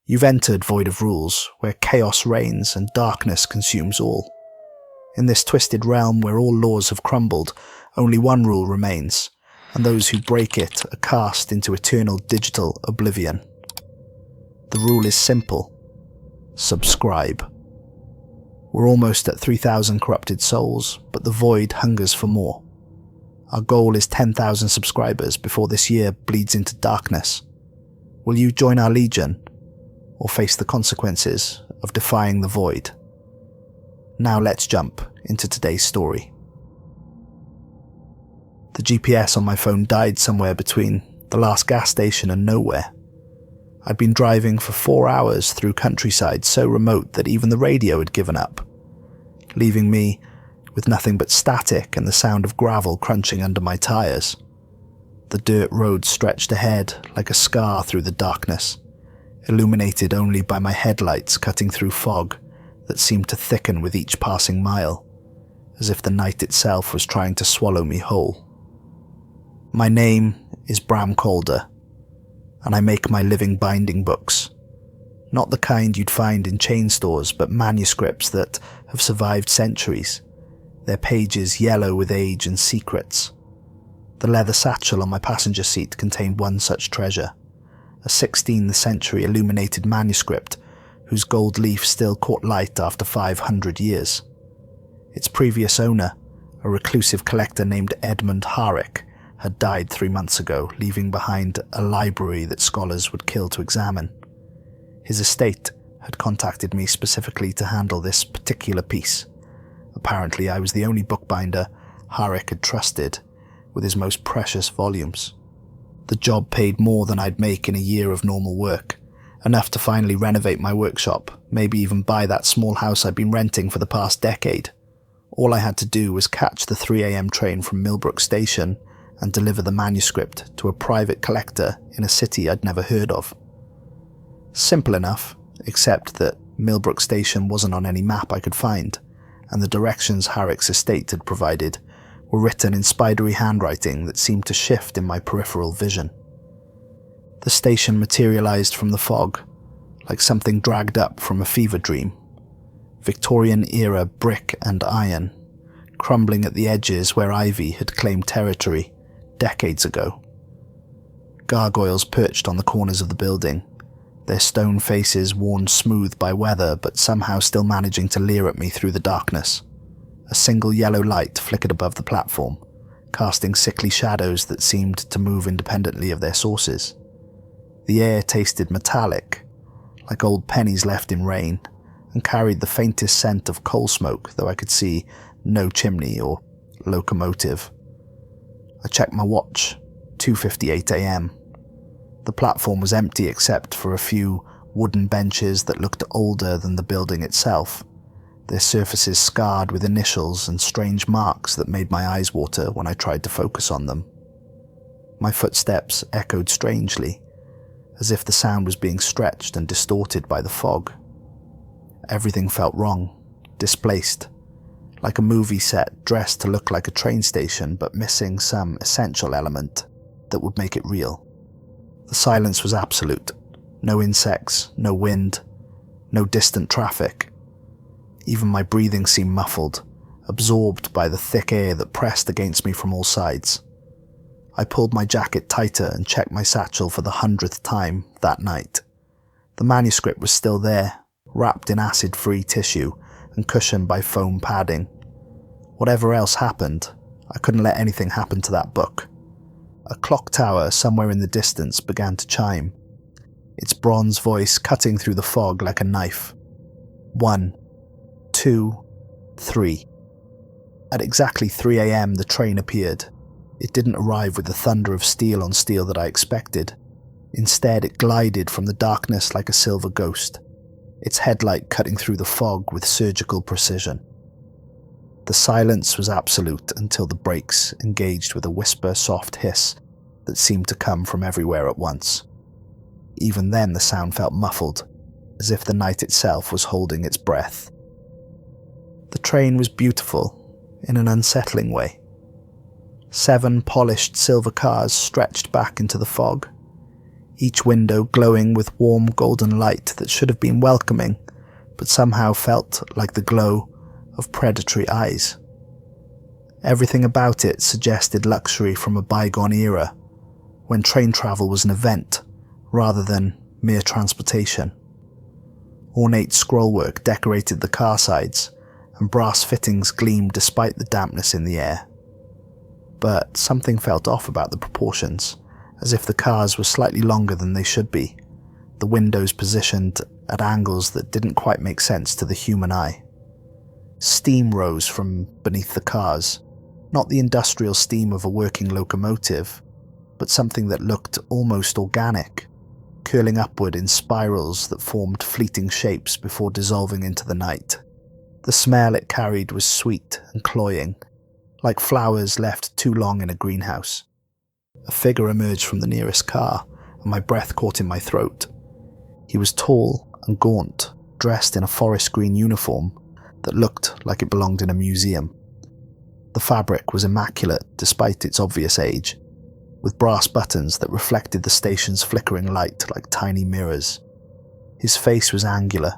You've entered Void of Rules, where chaos reigns and darkness consumes all. In this twisted realm where all laws have crumbled, only one rule remains, and those who break it are cast into eternal digital oblivion. The rule is simple. Subscribe. We're almost at 3,000 corrupted souls, but the Void hungers for more. Our goal is 10,000 subscribers before this year bleeds into darkness. Will you join our legion, or face the consequences of defying the Void? Now let's jump into today's story. The GPS on my phone died somewhere between the last gas station and nowhere. I'd been driving for 4 hours through countryside so remote that even the radio had given up, leaving me with nothing but static and the sound of gravel crunching under my tyres. The dirt road stretched ahead like a scar through the darkness, illuminated only by my headlights cutting through fog that seemed to thicken with each passing mile, as if the night itself was trying to swallow me whole. My name is Bram Calder, and I make my living binding books. Not the kind you'd find in chain stores, but manuscripts that have survived centuries, their pages yellow with age and secrets. The leather satchel on my passenger seat contained one such treasure, a 16th century illuminated manuscript whose gold leaf still caught light after 500 years. Its previous owner, a reclusive collector named Edmund Harrick, had died 3 months ago, leaving behind a library that scholars would kill to examine. His estate had contacted me specifically to handle this particular piece. Apparently, I was the only bookbinder Harrick had trusted with his most precious volumes. The job paid more than I'd make in a year of normal work, enough to finally renovate my workshop, maybe even buy that small house I'd been renting for the past decade. All I had to do was catch the 3 a.m. train from Millbrook Station and deliver the manuscript to a private collector in a city I'd never heard of. Simple enough, except that Millbrook Station wasn't on any map I could find, and the directions Harrick's estate had provided were written in spidery handwriting that seemed to shift in my peripheral vision. The station materialized from the fog, like something dragged up from a fever dream. Victorian-era brick and iron, crumbling at the edges where ivy had claimed territory decades ago. Gargoyles perched on the corners of the building, their stone faces worn smooth by weather but somehow still managing to leer at me through the darkness. A single yellow light flickered above the platform, casting sickly shadows that seemed to move independently of their sources. The air tasted metallic, like old pennies left in rain, and carried the faintest scent of coal smoke, though I could see no chimney or locomotive. I checked my watch, 2:58 a.m. The platform was empty except for a few wooden benches that looked older than the building itself, their surfaces scarred with initials and strange marks that made my eyes water when I tried to focus on them. My footsteps echoed strangely, as if the sound was being stretched and distorted by the fog. Everything felt wrong, displaced, like a movie set dressed to look like a train station but missing some essential element that would make it real. The silence was absolute. No insects, no wind, no distant traffic. Even my breathing seemed muffled, absorbed by the thick air that pressed against me from all sides. I pulled my jacket tighter and checked my satchel for the 100th time that night. The manuscript was still there, wrapped in acid-free tissue and cushioned by foam padding. Whatever else happened, I couldn't let anything happen to that book. A clock tower somewhere in the distance began to chime, its bronze voice cutting through the fog like a knife. 1, 2, 3. At exactly 3 a.m. the train appeared. It didn't arrive with the thunder of steel on steel that I expected. Instead, it glided from the darkness like a silver ghost, its headlight cutting through the fog with surgical precision. The silence was absolute until the brakes engaged with a whisper-soft hiss that seemed to come from everywhere at once. Even then the sound felt muffled, as if the night itself was holding its breath. The train was beautiful, in an unsettling way. 7 polished silver cars stretched back into the fog, each window glowing with warm golden light that should have been welcoming, but somehow felt like the glow of predatory eyes. Everything about it suggested luxury from a bygone era, when train travel was an event rather than mere transportation. Ornate scrollwork decorated the car sides, and brass fittings gleamed despite the dampness in the air. But something felt off about the proportions, as if the cars were slightly longer than they should be, the windows positioned at angles that didn't quite make sense to the human eye. Steam rose from beneath the cars, not the industrial steam of a working locomotive, but something that looked almost organic, curling upward in spirals that formed fleeting shapes before dissolving into the night. The smell it carried was sweet and cloying, like flowers left too long in a greenhouse. A figure emerged from the nearest car, and my breath caught in my throat. He was tall and gaunt, dressed in a forest green uniform that looked like it belonged in a museum. The fabric was immaculate despite its obvious age, with brass buttons that reflected the station's flickering light like tiny mirrors. His face was angular,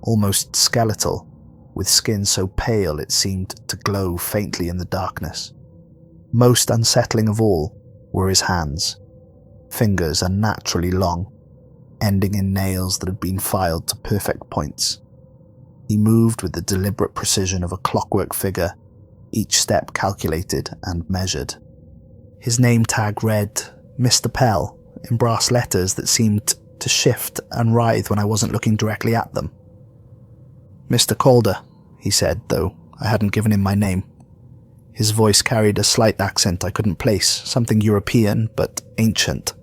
almost skeletal, with skin so pale it seemed to glow faintly in the darkness. Most unsettling of all were his hands, fingers unnaturally long, ending in nails that had been filed to perfect points. He moved with the deliberate precision of a clockwork figure, each step calculated and measured. His name tag read Mr. Pell in brass letters that seemed to shift and writhe when I wasn't looking directly at them. "Mr. Calder," he said, though I hadn't given him my name. His voice carried a slight accent I couldn't place, something European but ancient,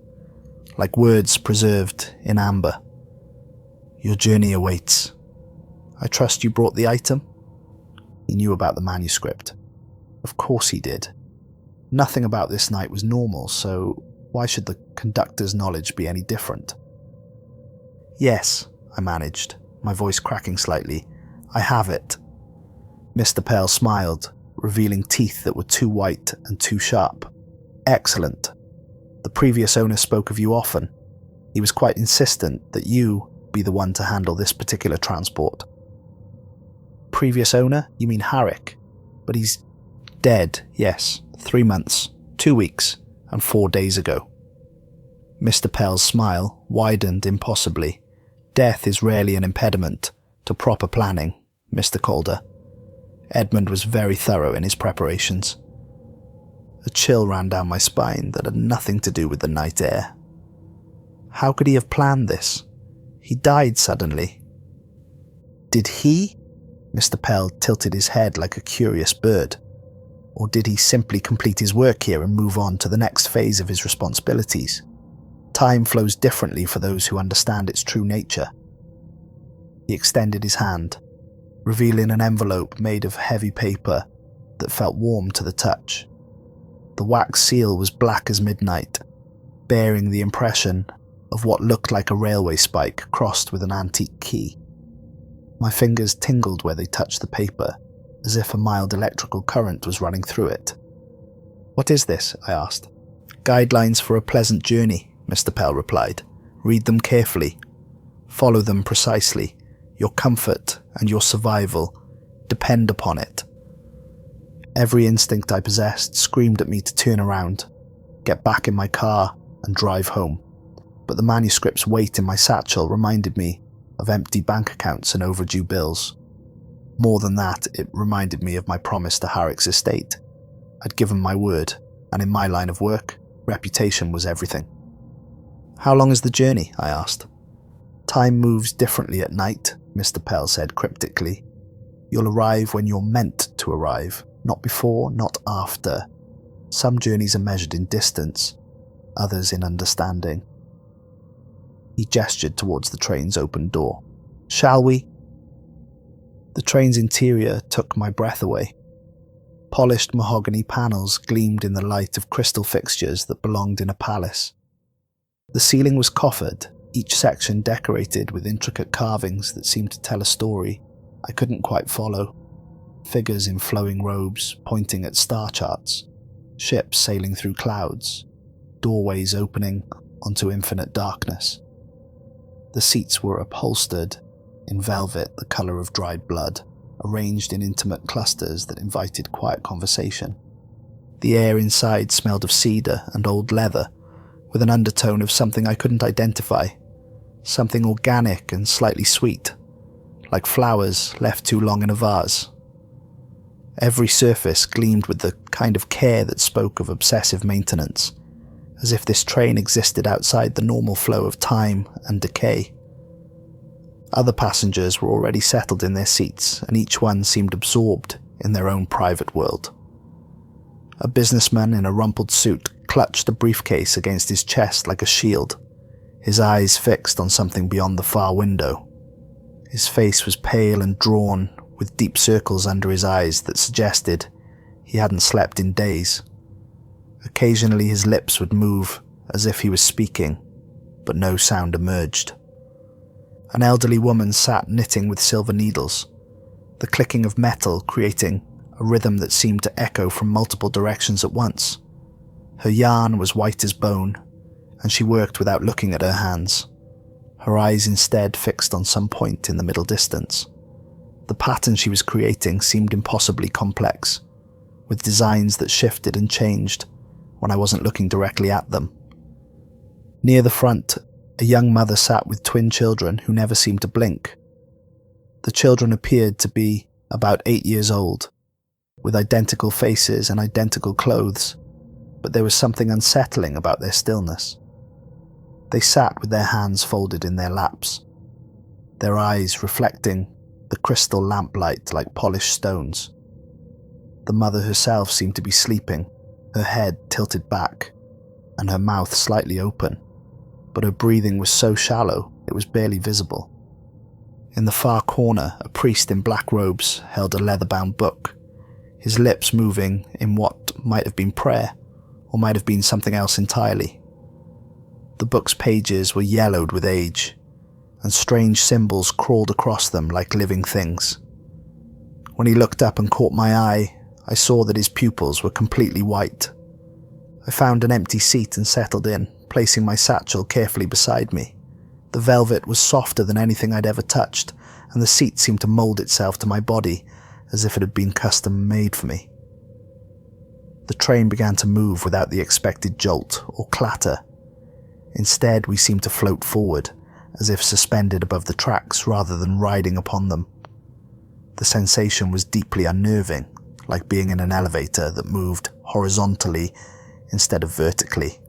like words preserved in amber. "Your journey awaits. I trust you brought the item?" He knew about the manuscript. Of course he did. Nothing about this night was normal, so why should the conductor's knowledge be any different? "Yes," I managed, my voice cracking slightly. "I have it." Mr. Pell smiled, revealing teeth that were too white and too sharp. "Excellent. The previous owner spoke of you often. He was quite insistent that you be the one to handle this particular transport." "Previous owner? You mean Harrick? But he's dead, yes. 3 months, 2 weeks, and 4 days ago." Mr. Pell's smile widened impossibly. "Death is rarely an impediment to proper planning, Mr. Calder. Edmund was very thorough in his preparations." A chill ran down my spine that had nothing to do with the night air. How could he have planned this? He died suddenly. Did he? Mr. Pell tilted his head like a curious bird. Or did he simply complete his work here and move on to the next phase of his responsibilities? Time flows differently for those who understand its true nature. He extended his hand, revealing an envelope made of heavy paper that felt warm to the touch. The wax seal was black as midnight, bearing the impression of what looked like a railway spike crossed with an antique key. My fingers tingled where they touched the paper, as if a mild electrical current was running through it. "What is this?" I asked. "Guidelines for a pleasant journey," Mr. Pell replied. "Read them carefully. Follow them precisely. Your comfort and your survival depend upon it." Every instinct I possessed screamed at me to turn around, get back in my car, and drive home. But the manuscript's weight in my satchel reminded me of empty bank accounts and overdue bills. More than that, it reminded me of my promise to Harrick's estate. I'd given my word, and in my line of work, reputation was everything. "How long is the journey?" I asked. "Time moves differently at night," Mr. Pell said cryptically. "You'll arrive when you're meant to arrive, not before, not after. Some journeys are measured in distance, others in understanding." He gestured towards the train's open door. "Shall we?" The train's interior took my breath away. Polished mahogany panels gleamed in the light of crystal fixtures that belonged in a palace. The ceiling was coffered, each section decorated with intricate carvings that seemed to tell a story I couldn't quite follow. Figures in flowing robes pointing at star charts, ships sailing through clouds, doorways opening onto infinite darkness. The seats were upholstered in velvet the colour of dried blood, arranged in intimate clusters that invited quiet conversation. The air inside smelled of cedar and old leather, with an undertone of something I couldn't identify, something organic and slightly sweet, like flowers left too long in a vase. Every surface gleamed with the kind of care that spoke of obsessive maintenance, as if this train existed outside the normal flow of time and decay. Other passengers were already settled in their seats, and each one seemed absorbed in their own private world. A businessman in a rumpled suit clutched a briefcase against his chest like a shield, his eyes fixed on something beyond the far window. His face was pale and drawn, with deep circles under his eyes that suggested he hadn't slept in days. Occasionally his lips would move as if he was speaking, but no sound emerged. An elderly woman sat knitting with silver needles, the clicking of metal creating a rhythm that seemed to echo from multiple directions at once. Her yarn was white as bone, and she worked without looking at her hands, her eyes instead fixed on some point in the middle distance. The pattern she was creating seemed impossibly complex, with designs that shifted and changed when I wasn't looking directly at them. Near the front, a young mother sat with twin children who never seemed to blink. The children appeared to be about 8 years old, with identical faces and identical clothes, but there was something unsettling about their stillness. They sat with their hands folded in their laps, their eyes reflecting the crystal lamplight like polished stones. The mother herself seemed to be sleeping, her head tilted back, and her mouth slightly open, but her breathing was so shallow it was barely visible. In the far corner, a priest in black robes held a leather-bound book, his lips moving in what might have been prayer, or might have been something else entirely. The book's pages were yellowed with age, and strange symbols crawled across them like living things. When he looked up and caught my eye, I saw that his pupils were completely white. I found an empty seat and settled in, placing my satchel carefully beside me. The velvet was softer than anything I'd ever touched, and the seat seemed to mold itself to my body as if it had been custom made for me. The train began to move without the expected jolt or clatter. Instead, we seemed to float forward, as if suspended above the tracks rather than riding upon them. The sensation was deeply unnerving, like being in an elevator that moved horizontally instead of vertically.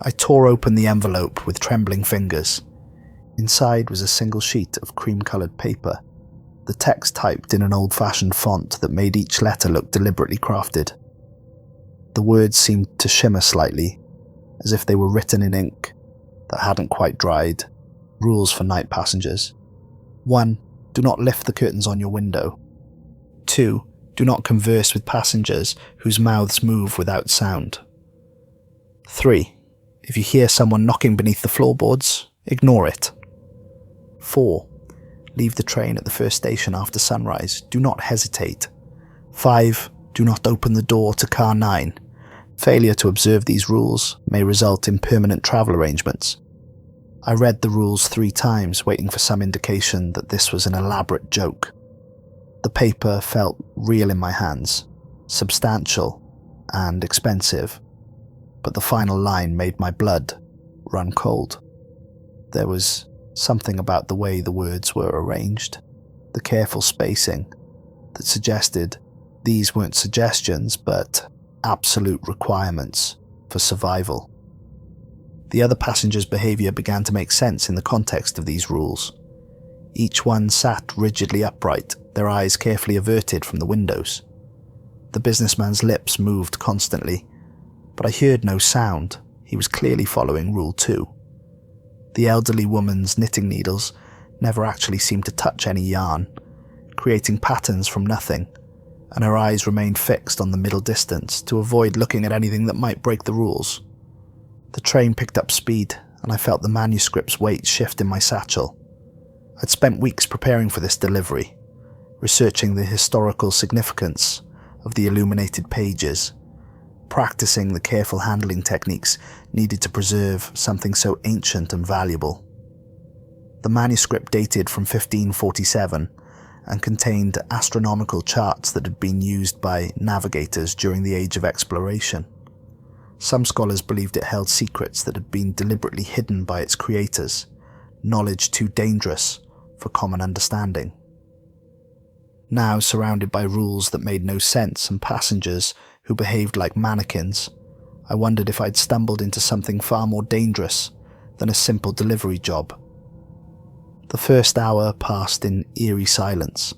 I tore open the envelope with trembling fingers. Inside was a single sheet of cream-coloured paper, the text typed in an old-fashioned font that made each letter look deliberately crafted. The words seemed to shimmer slightly, as if they were written in ink that hadn't quite dried. Rules for night passengers. 1. Do not lift the curtains on your window. 2. Do not converse with passengers whose mouths move without sound. 3. If you hear someone knocking beneath the floorboards, ignore it. 4. Leave the train at the first station after sunrise. Do not hesitate. 5. Do not open the door to car 9. Failure to observe these rules may result in permanent travel arrangements. I read the rules 3 times, waiting for some indication that this was an elaborate joke. The paper felt real in my hands, substantial and expensive, but the final line made my blood run cold. There was something about the way the words were arranged, the careful spacing, that suggested these weren't suggestions but absolute requirements for survival. The other passengers' behaviour began to make sense in the context of these rules. Each one sat rigidly upright, their eyes carefully averted from the windows. The businessman's lips moved constantly, but I heard no sound. He was clearly following Rule 2. The elderly woman's knitting needles never actually seemed to touch any yarn, creating patterns from nothing, and her eyes remained fixed on the middle distance to avoid looking at anything that might break the rules. The train picked up speed, and I felt the manuscript's weight shift in my satchel. I'd spent weeks preparing for this delivery, researching the historical significance of the illuminated pages, practicing the careful handling techniques needed to preserve something so ancient and valuable. The manuscript dated from 1547 and contained astronomical charts that had been used by navigators during the Age of Exploration. Some scholars believed it held secrets that had been deliberately hidden by its creators, knowledge too dangerous for common understanding. Now surrounded by rules that made no sense and passengers who behaved like mannequins, I wondered if I'd stumbled into something far more dangerous than a simple delivery job. The first hour passed in eerie silence.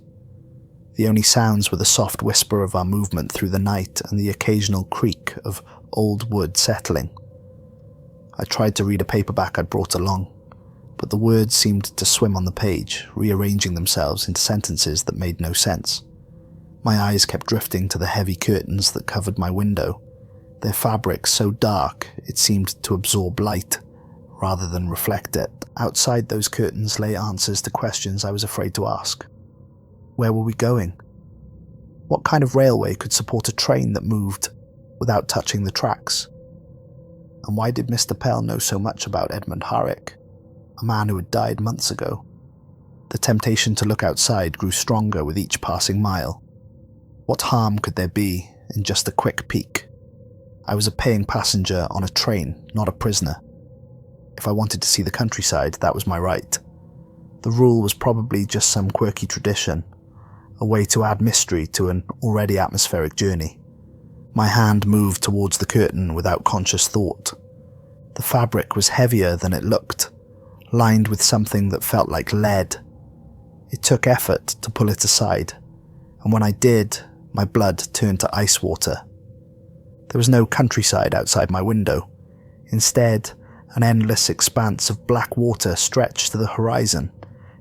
The only sounds were the soft whisper of our movement through the night and the occasional creak of old wood settling. I tried to read a paperback I'd brought along, but the words seemed to swim on the page, rearranging themselves into sentences that made no sense. My eyes kept drifting to the heavy curtains that covered my window, their fabric so dark it seemed to absorb light rather than reflect it. Outside those curtains lay answers to questions I was afraid to ask. Where were we going? What kind of railway could support a train that moved without touching the tracks? And why did Mr. Pell know so much about Edmund Harrick, a man who had died months ago? The temptation to look outside grew stronger with each passing mile. What harm could there be in just a quick peek? I was a paying passenger on a train, not a prisoner. If I wanted to see the countryside, that was my right. The rule was probably just some quirky tradition, a way to add mystery to an already atmospheric journey. My hand moved towards the curtain without conscious thought. The fabric was heavier than it looked, lined with something that felt like lead. It took effort to pull it aside, and when I did, my blood turned to ice water. There was no countryside outside my window. Instead, an endless expanse of black water stretched to the horizon,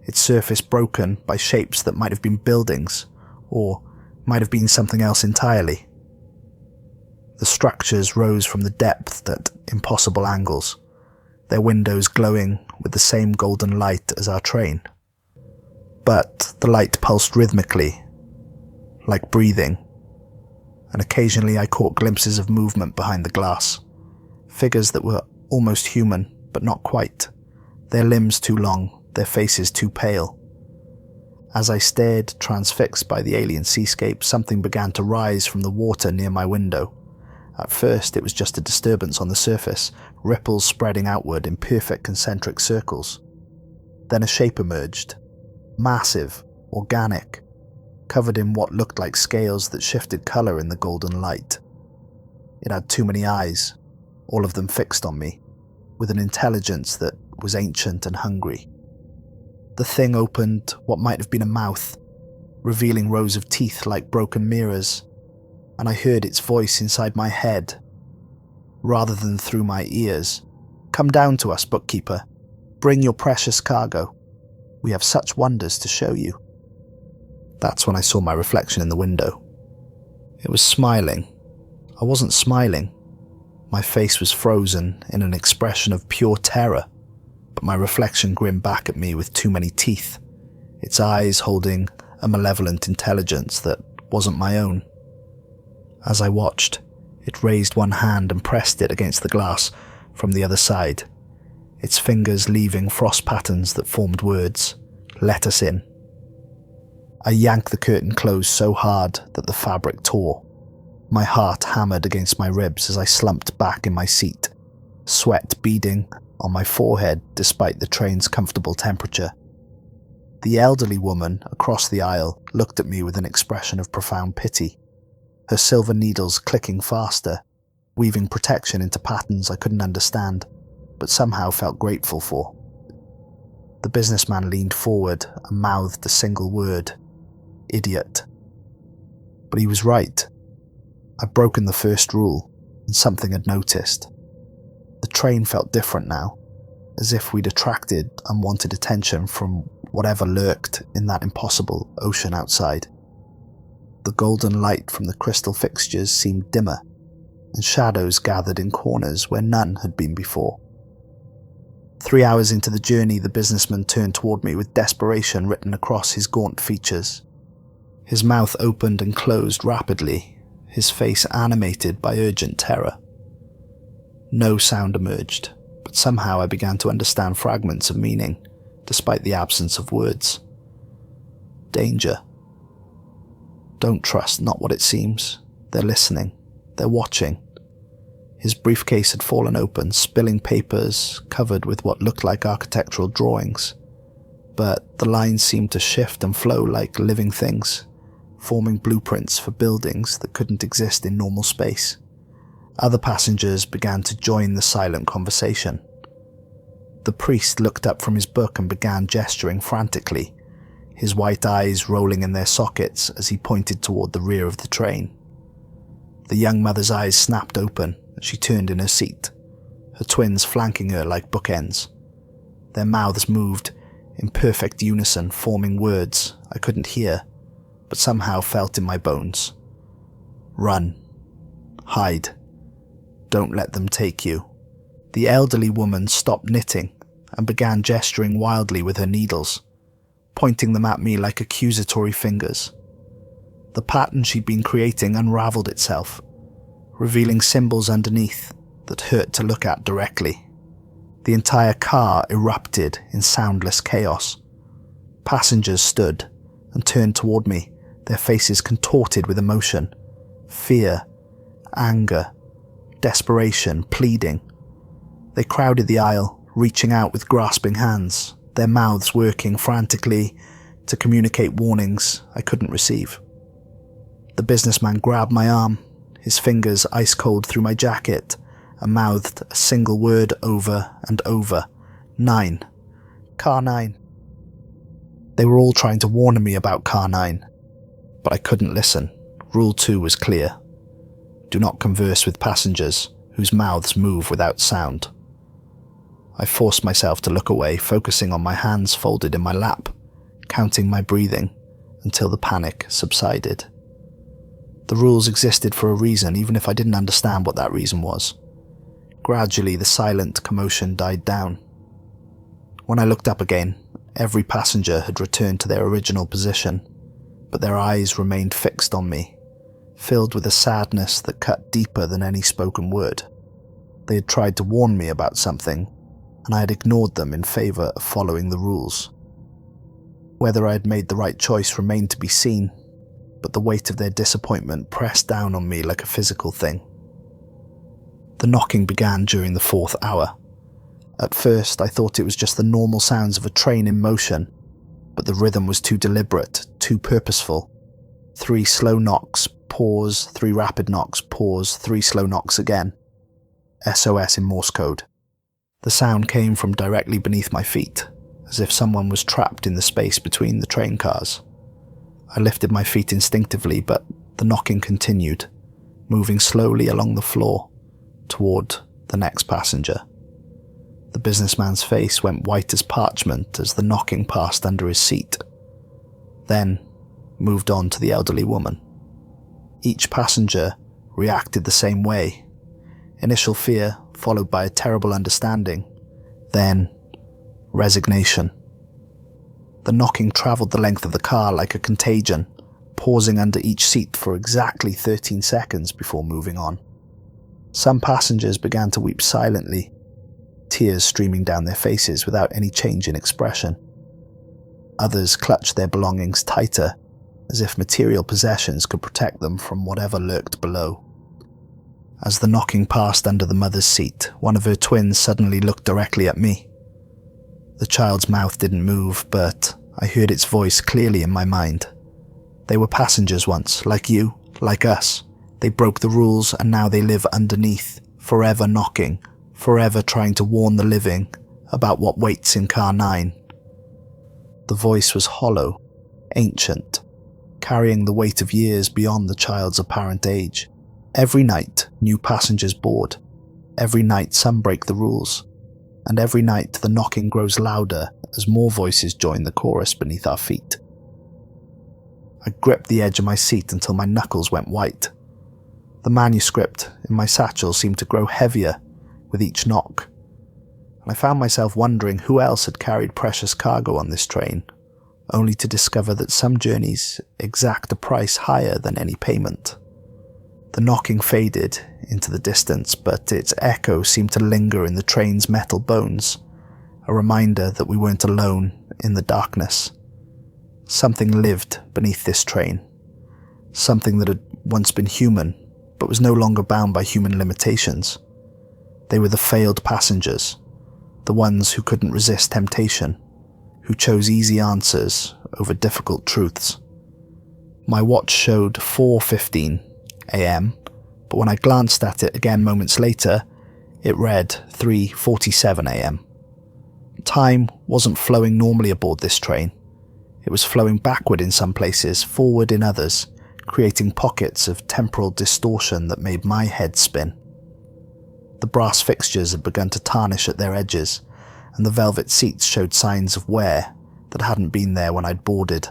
its surface broken by shapes that might have been buildings, or might have been something else entirely. The structures rose from the depth at impossible angles, their windows glowing with the same golden light as our train. But the light pulsed rhythmically, like breathing, and occasionally I caught glimpses of movement behind the glass, figures that were almost human, but not quite, their limbs too long, their faces too pale. As I stared, transfixed by the alien seascape, something began to rise from the water near my window. At first it was just a disturbance on the surface, ripples spreading outward in perfect concentric circles. Then a shape emerged, massive, organic, covered in what looked like scales that shifted colour in the golden light. It had too many eyes, all of them fixed on me, with an intelligence that was ancient and hungry. The thing opened what might have been a mouth, revealing rows of teeth like broken mirrors, and I heard its voice inside my head, rather than through my ears. "Come down to us, bookkeeper. Bring your precious cargo. We have such wonders to show you." That's when I saw my reflection in the window. It was smiling. I wasn't smiling. My face was frozen in an expression of pure terror, but my reflection grinned back at me with too many teeth, its eyes holding a malevolent intelligence that wasn't my own. As I watched, it raised one hand and pressed it against the glass from the other side, its fingers leaving frost patterns that formed words, "Let us in." I yanked the curtain closed so hard that the fabric tore. My heart hammered against my ribs as I slumped back in my seat, sweat beading on my forehead despite the train's comfortable temperature. The elderly woman across the aisle looked at me with an expression of profound pity, her silver needles clicking faster, weaving protection into patterns I couldn't understand, but somehow felt grateful for. The businessman leaned forward and mouthed a single word: "Idiot." But he was right. I'd broken the first rule, and something had noticed. The train felt different now, as if we'd attracted unwanted attention from whatever lurked in that impossible ocean outside. The golden light from the crystal fixtures seemed dimmer, and shadows gathered in corners where none had been before. 3 hours into the journey, the businessman turned toward me with desperation written across his gaunt features. His mouth opened and closed rapidly, his face animated by urgent terror. No sound emerged, but somehow I began to understand fragments of meaning, despite the absence of words. Danger. Don't trust not what it seems. They're listening. They're watching. His briefcase had fallen open, spilling papers covered with what looked like architectural drawings. But the lines seemed to shift and flow like living things, forming blueprints for buildings that couldn't exist in normal space. Other passengers began to join the silent conversation. The priest looked up from his book and began gesturing frantically, his white eyes rolling in their sockets as he pointed toward the rear of the train. The young mother's eyes snapped open as she turned in her seat, her twins flanking her like bookends. Their mouths moved in perfect unison, forming words I couldn't hear, but somehow felt in my bones. Run. Hide. Don't let them take you. The elderly woman stopped knitting and began gesturing wildly with her needles, pointing them at me like accusatory fingers. The pattern she'd been creating unraveled itself, revealing symbols underneath that hurt to look at directly. The entire car erupted in soundless chaos. Passengers stood and turned toward me, their faces contorted with emotion, fear, anger, desperation, pleading. They crowded the aisle, reaching out with grasping hands, their mouths working frantically to communicate warnings I couldn't receive. The businessman grabbed my arm, his fingers ice cold through my jacket, and mouthed a single word over and over. 9. Car 9. They were all trying to warn me about Car 9, but I couldn't listen. Rule 2 was clear. Do not converse with passengers whose mouths move without sound. I forced myself to look away, focusing on my hands folded in my lap, counting my breathing until the panic subsided. The rules existed for a reason, even if I didn't understand what that reason was. Gradually, the silent commotion died down. When I looked up again, every passenger had returned to their original position, but their eyes remained fixed on me, filled with a sadness that cut deeper than any spoken word. They had tried to warn me about something, and I had ignored them in favor of following the rules. Whether I had made the right choice remained to be seen, but the weight of their disappointment pressed down on me like a physical thing. The knocking began during the 4th hour. At first, I thought it was just the normal sounds of a train in motion, but the rhythm was too deliberate, too purposeful. 3 slow knocks, pause, 3 rapid knocks, pause, 3 slow knocks again. SOS in Morse code. The sound came from directly beneath my feet, as if someone was trapped in the space between the train cars. I lifted my feet instinctively, but the knocking continued, moving slowly along the floor toward the next passenger. The businessman's face went white as parchment as the knocking passed under his seat, then moved on to the elderly woman. Each passenger reacted the same way. Initial fear, followed by a terrible understanding, then resignation. The knocking travelled the length of the car like a contagion, pausing under each seat for exactly 13 seconds before moving on. Some passengers began to weep silently, tears streaming down their faces without any change in expression. Others clutched their belongings tighter, as if material possessions could protect them from whatever lurked below. As the knocking passed under the mother's seat, one of her twins suddenly looked directly at me. The child's mouth didn't move, but I heard its voice clearly in my mind. They were passengers once, like you, like us. They broke the rules and now they live underneath, forever knocking, forever trying to warn the living about what waits in Car 9. The voice was hollow, ancient, carrying the weight of years beyond the child's apparent age. Every night, new passengers board. Every night, some break the rules. And every night, the knocking grows louder as more voices join the chorus beneath our feet. I gripped the edge of my seat until my knuckles went white. The manuscript in my satchel seemed to grow heavier with each knock, and I found myself wondering who else had carried precious cargo on this train, only to discover that some journeys exact a price higher than any payment. The knocking faded into the distance, but its echo seemed to linger in the train's metal bones, a reminder that we weren't alone in the darkness. Something lived beneath this train, something that had once been human, but was no longer bound by human limitations. They were the failed passengers, the ones who couldn't resist temptation, who chose easy answers over difficult truths. My watch showed 4:15 a.m., but when I glanced at it again moments later, it read 3:47 a.m. Time wasn't flowing normally aboard this train. It was flowing backward in some places, forward in others, creating pockets of temporal distortion that made my head spin. The brass fixtures had begun to tarnish at their edges, and the velvet seats showed signs of wear that hadn't been there when I'd boarded.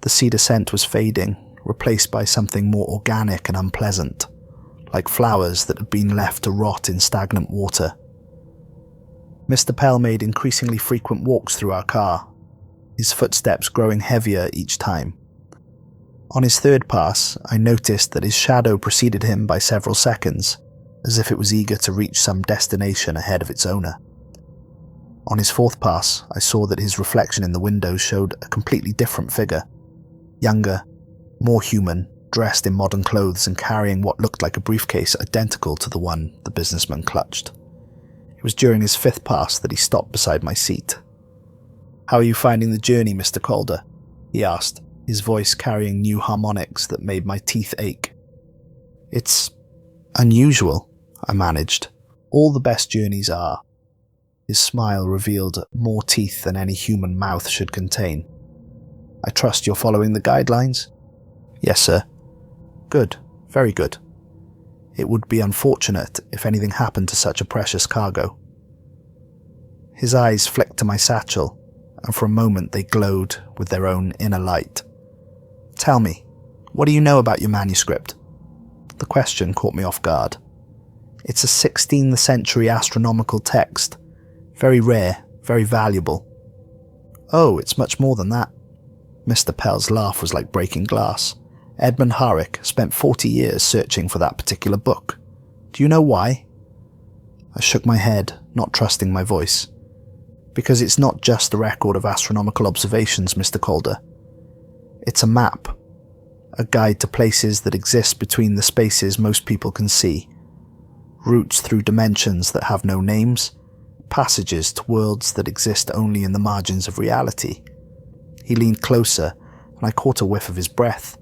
The cedar scent was fading, replaced by something more organic and unpleasant, like flowers that had been left to rot in stagnant water. Mr. Pell made increasingly frequent walks through our car, his footsteps growing heavier each time. On his third pass, I noticed that his shadow preceded him by several seconds, as if it was eager to reach some destination ahead of its owner. On his fourth pass, I saw that his reflection in the window showed a completely different figure. Younger, more human, dressed in modern clothes and carrying what looked like a briefcase identical to the one the businessman clutched. It was during his fifth pass that he stopped beside my seat. "How are you finding the journey, Mr. Calder?" he asked, his voice carrying new harmonics that made my teeth ache. "It's unusual," I managed. "All the best journeys are." His smile revealed more teeth than any human mouth should contain. "I trust you're following the guidelines?" "Yes, sir." "Good, very good. It would be unfortunate if anything happened to such a precious cargo." His eyes flicked to my satchel, and for a moment they glowed with their own inner light. "Tell me, what do you know about your manuscript?" The question caught me off guard. "It's a 16th century astronomical text. Very rare, very valuable." "Oh, it's much more than that." Mr. Pell's laugh was like breaking glass. "Edmund Harwick spent 40 years searching for that particular book. Do you know why?" I shook my head, not trusting my voice. "Because it's not just a record of astronomical observations, Mr. Calder. It's a map, a guide to places that exist between the spaces most people can see, routes through dimensions that have no names, passages to worlds that exist only in the margins of reality." He leaned closer, and I caught a whiff of his breath,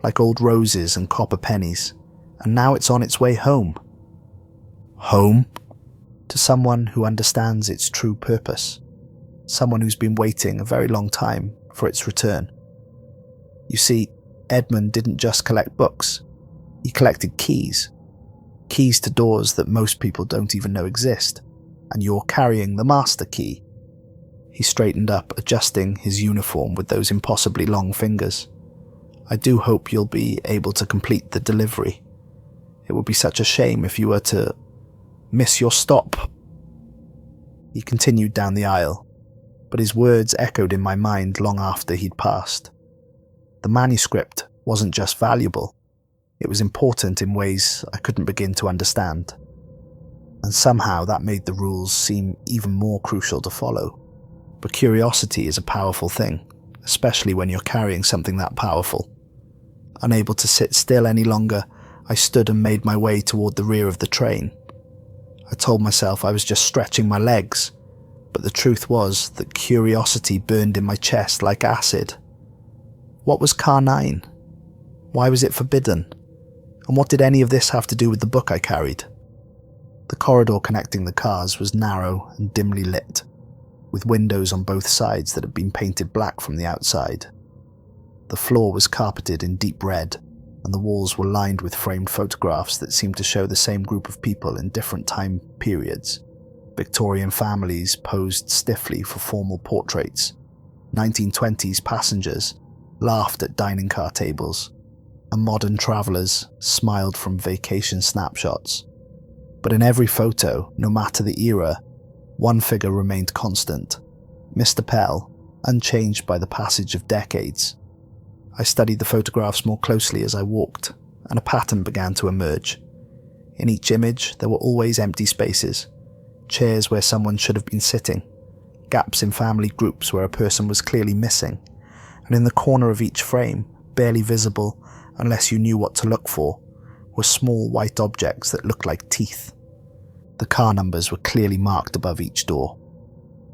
like old roses and copper pennies, and now it's on its way home. Home? To someone who understands its true purpose, someone who's been waiting a very long time for its return. You see, Edmund didn't just collect books, he collected keys. Keys to doors that most people don't even know exist, and you're carrying the master key. He straightened up, adjusting his uniform with those impossibly long fingers. "I do hope you'll be able to complete the delivery. It would be such a shame if you were to miss your stop." He continued down the aisle, but his words echoed in my mind long after he'd passed. The manuscript wasn't just valuable, it was important in ways I couldn't begin to understand. And somehow that made the rules seem even more crucial to follow. But curiosity is a powerful thing, especially when you're carrying something that powerful. Unable to sit still any longer, I stood and made my way toward the rear of the train. I told myself I was just stretching my legs, but the truth was that curiosity burned in my chest like acid. What was Car 9? Why was it forbidden? And what did any of this have to do with the book I carried? The corridor connecting the cars was narrow and dimly lit, with windows on both sides that had been painted black from the outside. The floor was carpeted in deep red, and the walls were lined with framed photographs that seemed to show the same group of people in different time periods. Victorian families posed stiffly for formal portraits. 1920s passengers laughed at dining car tables, and modern travellers smiled from vacation snapshots. But in every photo, no matter the era, one figure remained constant: Mr. Pell, unchanged by the passage of decades. I studied the photographs more closely as I walked, and a pattern began to emerge. In each image, there were always empty spaces, chairs where someone should have been sitting, gaps in family groups where a person was clearly missing, and in the corner of each frame, barely visible unless you knew what to look for, were small white objects that looked like teeth. The car numbers were clearly marked above each door.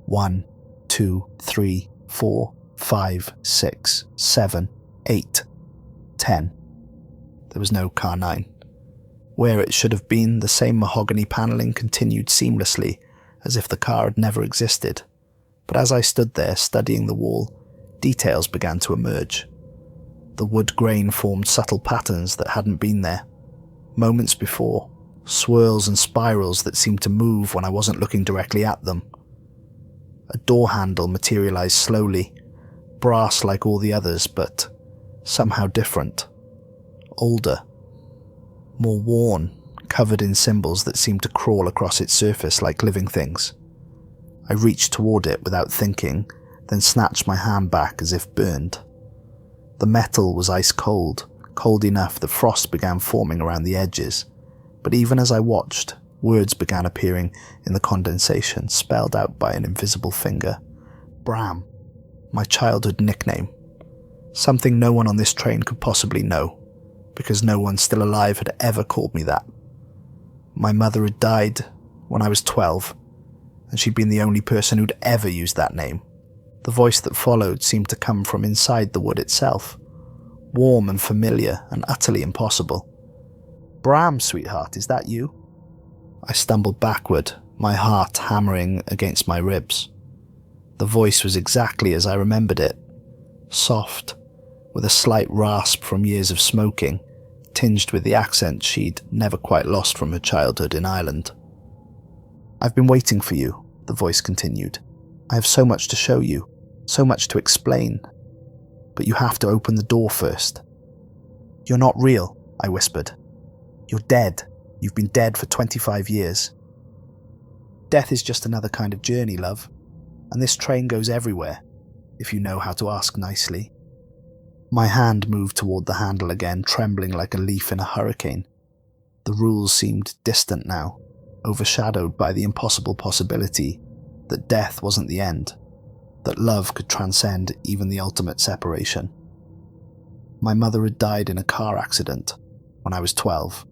1, 2, 3, 4, 5, 6, 7, 8, 10. There was no car 9. Where it should have been, the same mahogany panelling continued seamlessly, as if the car had never existed. But as I stood there studying the wall, details began to emerge. The wood grain formed subtle patterns that hadn't been there. Moments before, swirls and spirals that seemed to move when I wasn't looking directly at them. A door handle materialized slowly, brass like all the others, but somehow different. Older. More worn, covered in symbols that seemed to crawl across its surface like living things. I reached toward it without thinking, then snatched my hand back as if burned. The metal was ice cold, cold enough that frost began forming around the edges, but even as I watched, words began appearing in the condensation, spelled out by an invisible finger. Bram, my childhood nickname. Something no one on this train could possibly know, because no one still alive had ever called me that. My mother had died when I was 12, and she'd been the only person who'd ever used that name. The voice that followed seemed to come from inside the wood itself, warm and familiar and utterly impossible. Bram, sweetheart, is that you? I stumbled backward, my heart hammering against my ribs. The voice was exactly as I remembered it, soft, with a slight rasp from years of smoking, tinged with the accent she'd never quite lost from her childhood in Ireland. I've been waiting for you, the voice continued. I have so much to show you, so much to explain. But you have to open the door first. You're not real, I whispered. You're dead. You've been dead for 25 years. Death is just another kind of journey, love. And this train goes everywhere, if you know how to ask nicely. My hand moved toward the handle again, trembling like a leaf in a hurricane. The rules seemed distant now, overshadowed by the impossible possibility that death wasn't the end, that love could transcend even the ultimate separation. My mother had died in a car accident when I was 12,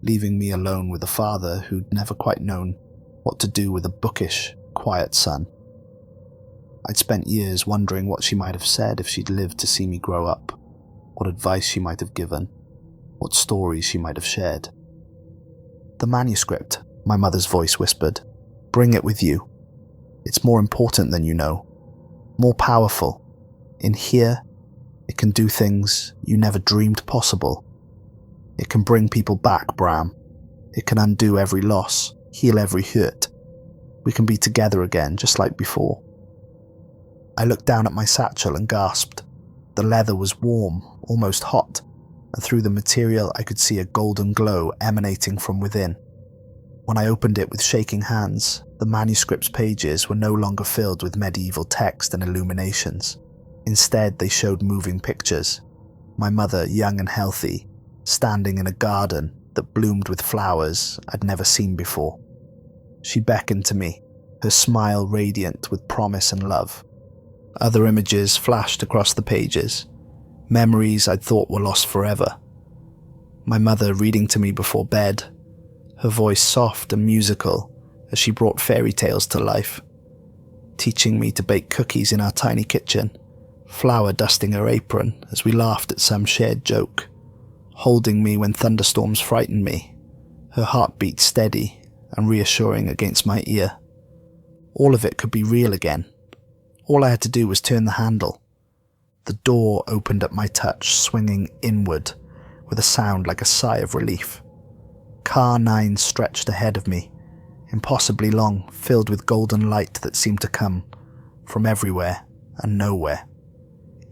leaving me alone with a father who'd never quite known what to do with a bookish, quiet son. I'd spent years wondering what she might have said if she'd lived to see me grow up, what advice she might have given, what stories she might have shared. The manuscript, my mother's voice whispered. Bring it with you. It's more important than you know, more powerful. In here, it can do things you never dreamed possible. It can bring people back, Bram. It can undo every loss, heal every hurt. We can be together again, just like before. I looked down at my satchel and gasped. The leather was warm, almost hot, and through the material I could see a golden glow emanating from within. When I opened it with shaking hands, the manuscript's pages were no longer filled with medieval text and illuminations. Instead, they showed moving pictures. My mother, young and healthy, standing in a garden that bloomed with flowers I'd never seen before. She beckoned to me, her smile radiant with promise and love. Other images flashed across the pages, memories I'd thought were lost forever. My mother reading to me before bed, her voice soft and musical as she brought fairy tales to life, teaching me to bake cookies in our tiny kitchen, flour dusting her apron as we laughed at some shared joke, holding me when thunderstorms frightened me, her heartbeat steady and reassuring against my ear. All of it could be real again. All I had to do was turn the handle. The door opened at my touch, swinging inward with a sound like a sigh of relief. Car 9 stretched ahead of me, impossibly long, filled with golden light that seemed to come from everywhere and nowhere.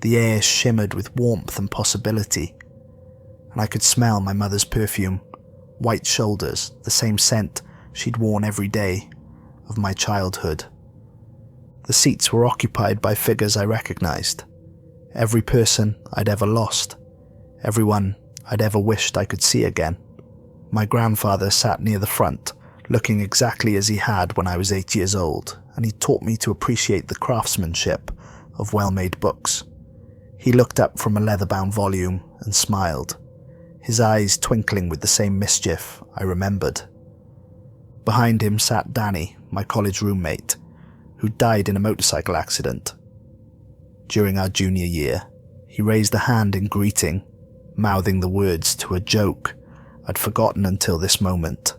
The air shimmered with warmth and possibility, and I could smell my mother's perfume, white shoulders, the same scent she'd worn every day of my childhood. The seats were occupied by figures I recognized, every person I'd ever lost, everyone I'd ever wished I could see again. My grandfather sat near the front, looking exactly as he had when I was 8 years old, and he taught me to appreciate the craftsmanship of well-made books. He looked up from a leather-bound volume and smiled, his eyes twinkling with the same mischief I remembered. Behind him sat Danny, my college roommate, who died in a motorcycle accident. During our junior year, he raised a hand in greeting, mouthing the words to a joke I'd forgotten until this moment.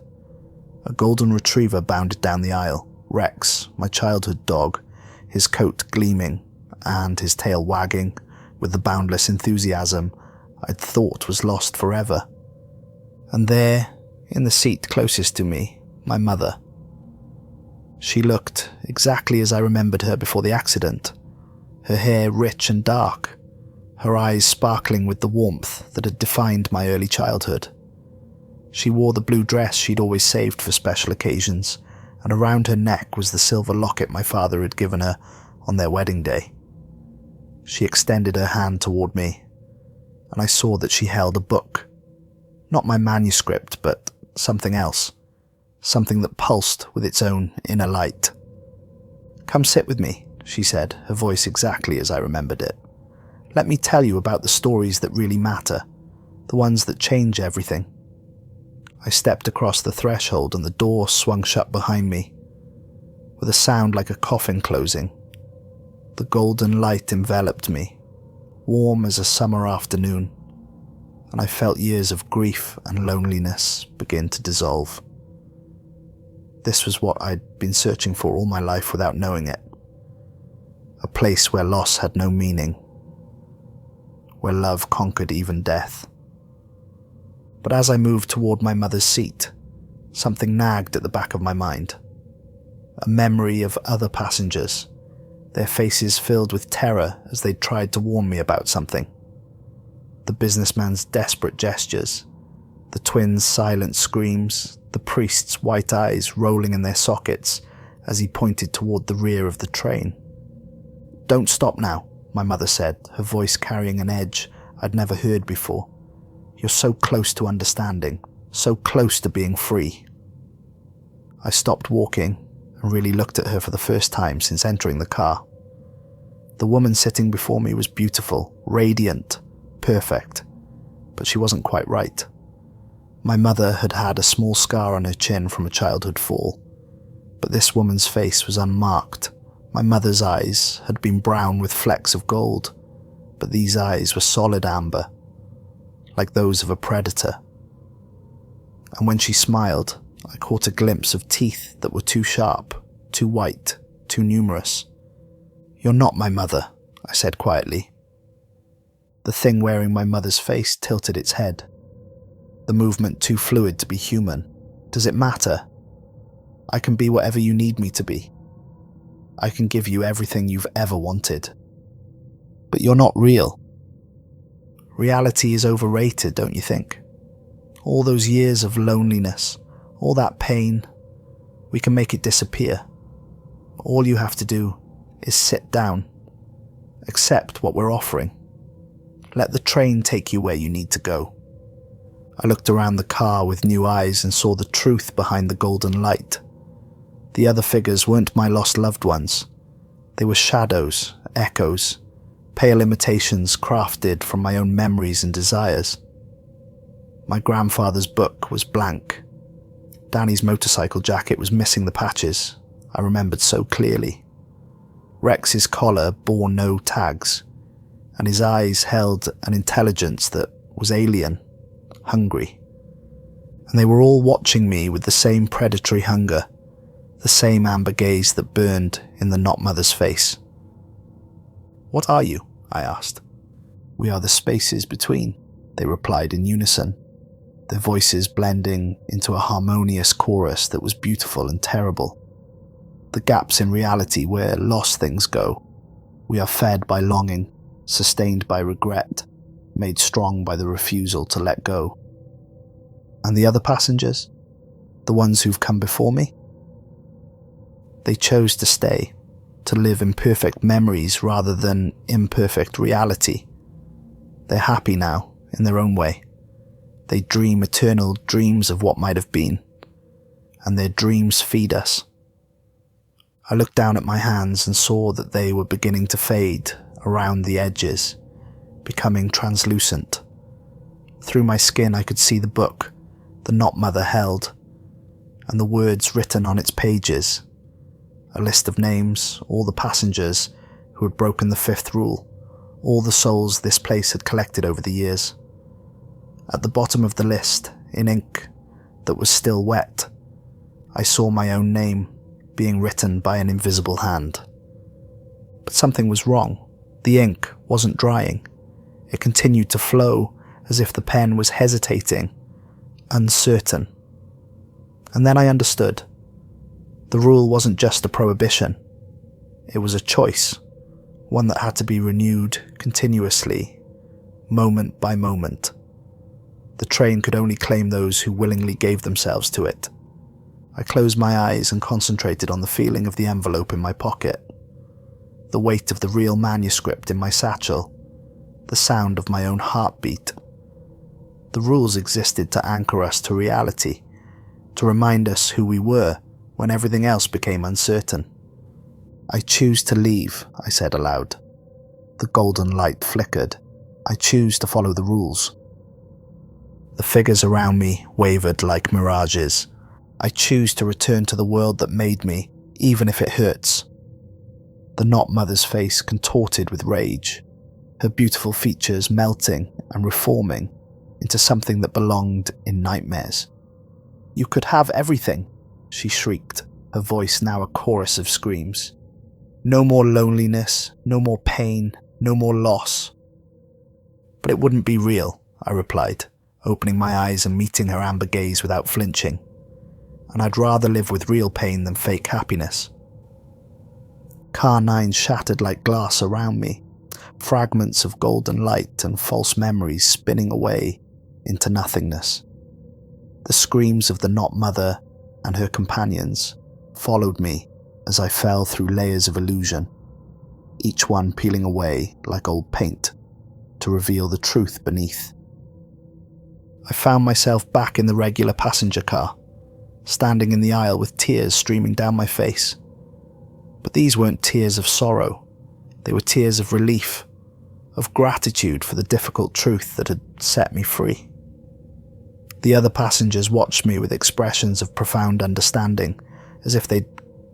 A golden retriever bounded down the aisle, Rex, my childhood dog, his coat gleaming and his tail wagging with the boundless enthusiasm I'd thought was lost forever. And there, in the seat closest to me, my mother. She looked exactly as I remembered her before the accident, her hair rich and dark, her eyes sparkling with the warmth that had defined my early childhood. She wore the blue dress she'd always saved for special occasions, and around her neck was the silver locket my father had given her on their wedding day. She extended her hand toward me, and I saw that she held a book. Not my manuscript, but something else. Something that pulsed with its own inner light. "Come sit with me," she said, her voice exactly as I remembered it. "Let me tell you about the stories that really matter, the ones that change everything." I stepped across the threshold and the door swung shut behind me, with a sound like a coffin closing. The golden light enveloped me, warm as a summer afternoon, and I felt years of grief and loneliness begin to dissolve. This was what I'd been searching for all my life without knowing it. A place where loss had no meaning, where love conquered even death. But as I moved toward my mother's seat, something nagged at the back of my mind. A memory of other passengers, their faces filled with terror as they tried to warn me about something. The businessman's desperate gestures, the twins' silent screams, the priest's white eyes rolling in their sockets as he pointed toward the rear of the train. "Don't stop now," my mother said, her voice carrying an edge I'd never heard before. "You're so close to understanding, so close to being free." I stopped walking and really looked at her for the first time since entering the car. The woman sitting before me was beautiful, radiant, perfect, but she wasn't quite right. My mother had had a small scar on her chin from a childhood fall, but this woman's face was unmarked. My mother's eyes had been brown with flecks of gold, but these eyes were solid amber, like those of a predator. And when she smiled, I caught a glimpse of teeth that were too sharp, too white, too numerous. "You're not my mother," I said quietly. The thing wearing my mother's face tilted its head. The movement too fluid to be human. "Does it matter? I can be whatever you need me to be. I can give you everything you've ever wanted. But you're not real. Reality is overrated, don't you think? All those years of loneliness, all that pain, we can make it disappear. All you have to do is sit down, accept what we're offering. Let the train take you where you need to go." I looked around the car with new eyes and saw the truth behind the golden light. The other figures weren't my lost loved ones. They were shadows, echoes, pale imitations crafted from my own memories and desires. My grandfather's book was blank. Danny's motorcycle jacket was missing the patches I remembered so clearly. Rex's collar bore no tags, and his eyes held an intelligence that was alien, hungry. And they were all watching me with the same predatory hunger, the same amber gaze that burned in the not-mother's face. "What are you?" I asked. "We are the spaces between," they replied in unison, their voices blending into a harmonious chorus that was beautiful and terrible. The gaps in reality where lost things go. We are fed by longing, sustained by regret, made strong by the refusal to let go. And the other passengers? The ones who've come before me? They chose to stay, to live imperfect memories rather than imperfect reality. They're happy now, in their own way, They dream eternal dreams of what might have been, and their dreams feed us. I looked down at my hands and saw that they were beginning to fade around the edges, becoming translucent. Through my skin I could see the book the Not Mother held, and the words written on its pages. A list of names, all the passengers who had broken the fifth rule, all the souls this place had collected over the years. At the bottom of the list, in ink that was still wet, I saw my own name being written by an invisible hand. But something was wrong. The ink wasn't drying. It continued to flow as if the pen was hesitating, uncertain. And then I understood. The rule wasn't just a prohibition. It was a choice, one that had to be renewed continuously, moment by moment. The train could only claim those who willingly gave themselves to it. I closed my eyes and concentrated on the feeling of the envelope in my pocket, the weight of the real manuscript in my satchel, the sound of my own heartbeat. The rules existed to anchor us to reality, to remind us who we were when everything else became uncertain. "I choose to leave," I said aloud. The golden light flickered. "I choose to follow the rules." The figures around me wavered like mirages. "I choose to return to the world that made me, even if it hurts." The Not Mother's face contorted with rage, her beautiful features melting and reforming into something that belonged in nightmares. "You could have everything," she shrieked, her voice now a chorus of screams. "No more loneliness, no more pain, no more loss." "But it wouldn't be real," I replied, opening my eyes and meeting her amber gaze without flinching. "And I'd rather live with real pain than fake happiness." Car 9 shattered like glass around me, fragments of golden light and false memories spinning away into nothingness. The screams of the Not Mother and her companions followed me as I fell through layers of illusion, each one peeling away like old paint to reveal the truth beneath. I found myself back in the regular passenger car, standing in the aisle with tears streaming down my face. But these weren't tears of sorrow. They were tears of relief, of gratitude for the difficult truth that had set me free. The other passengers watched me with expressions of profound understanding, as if they'd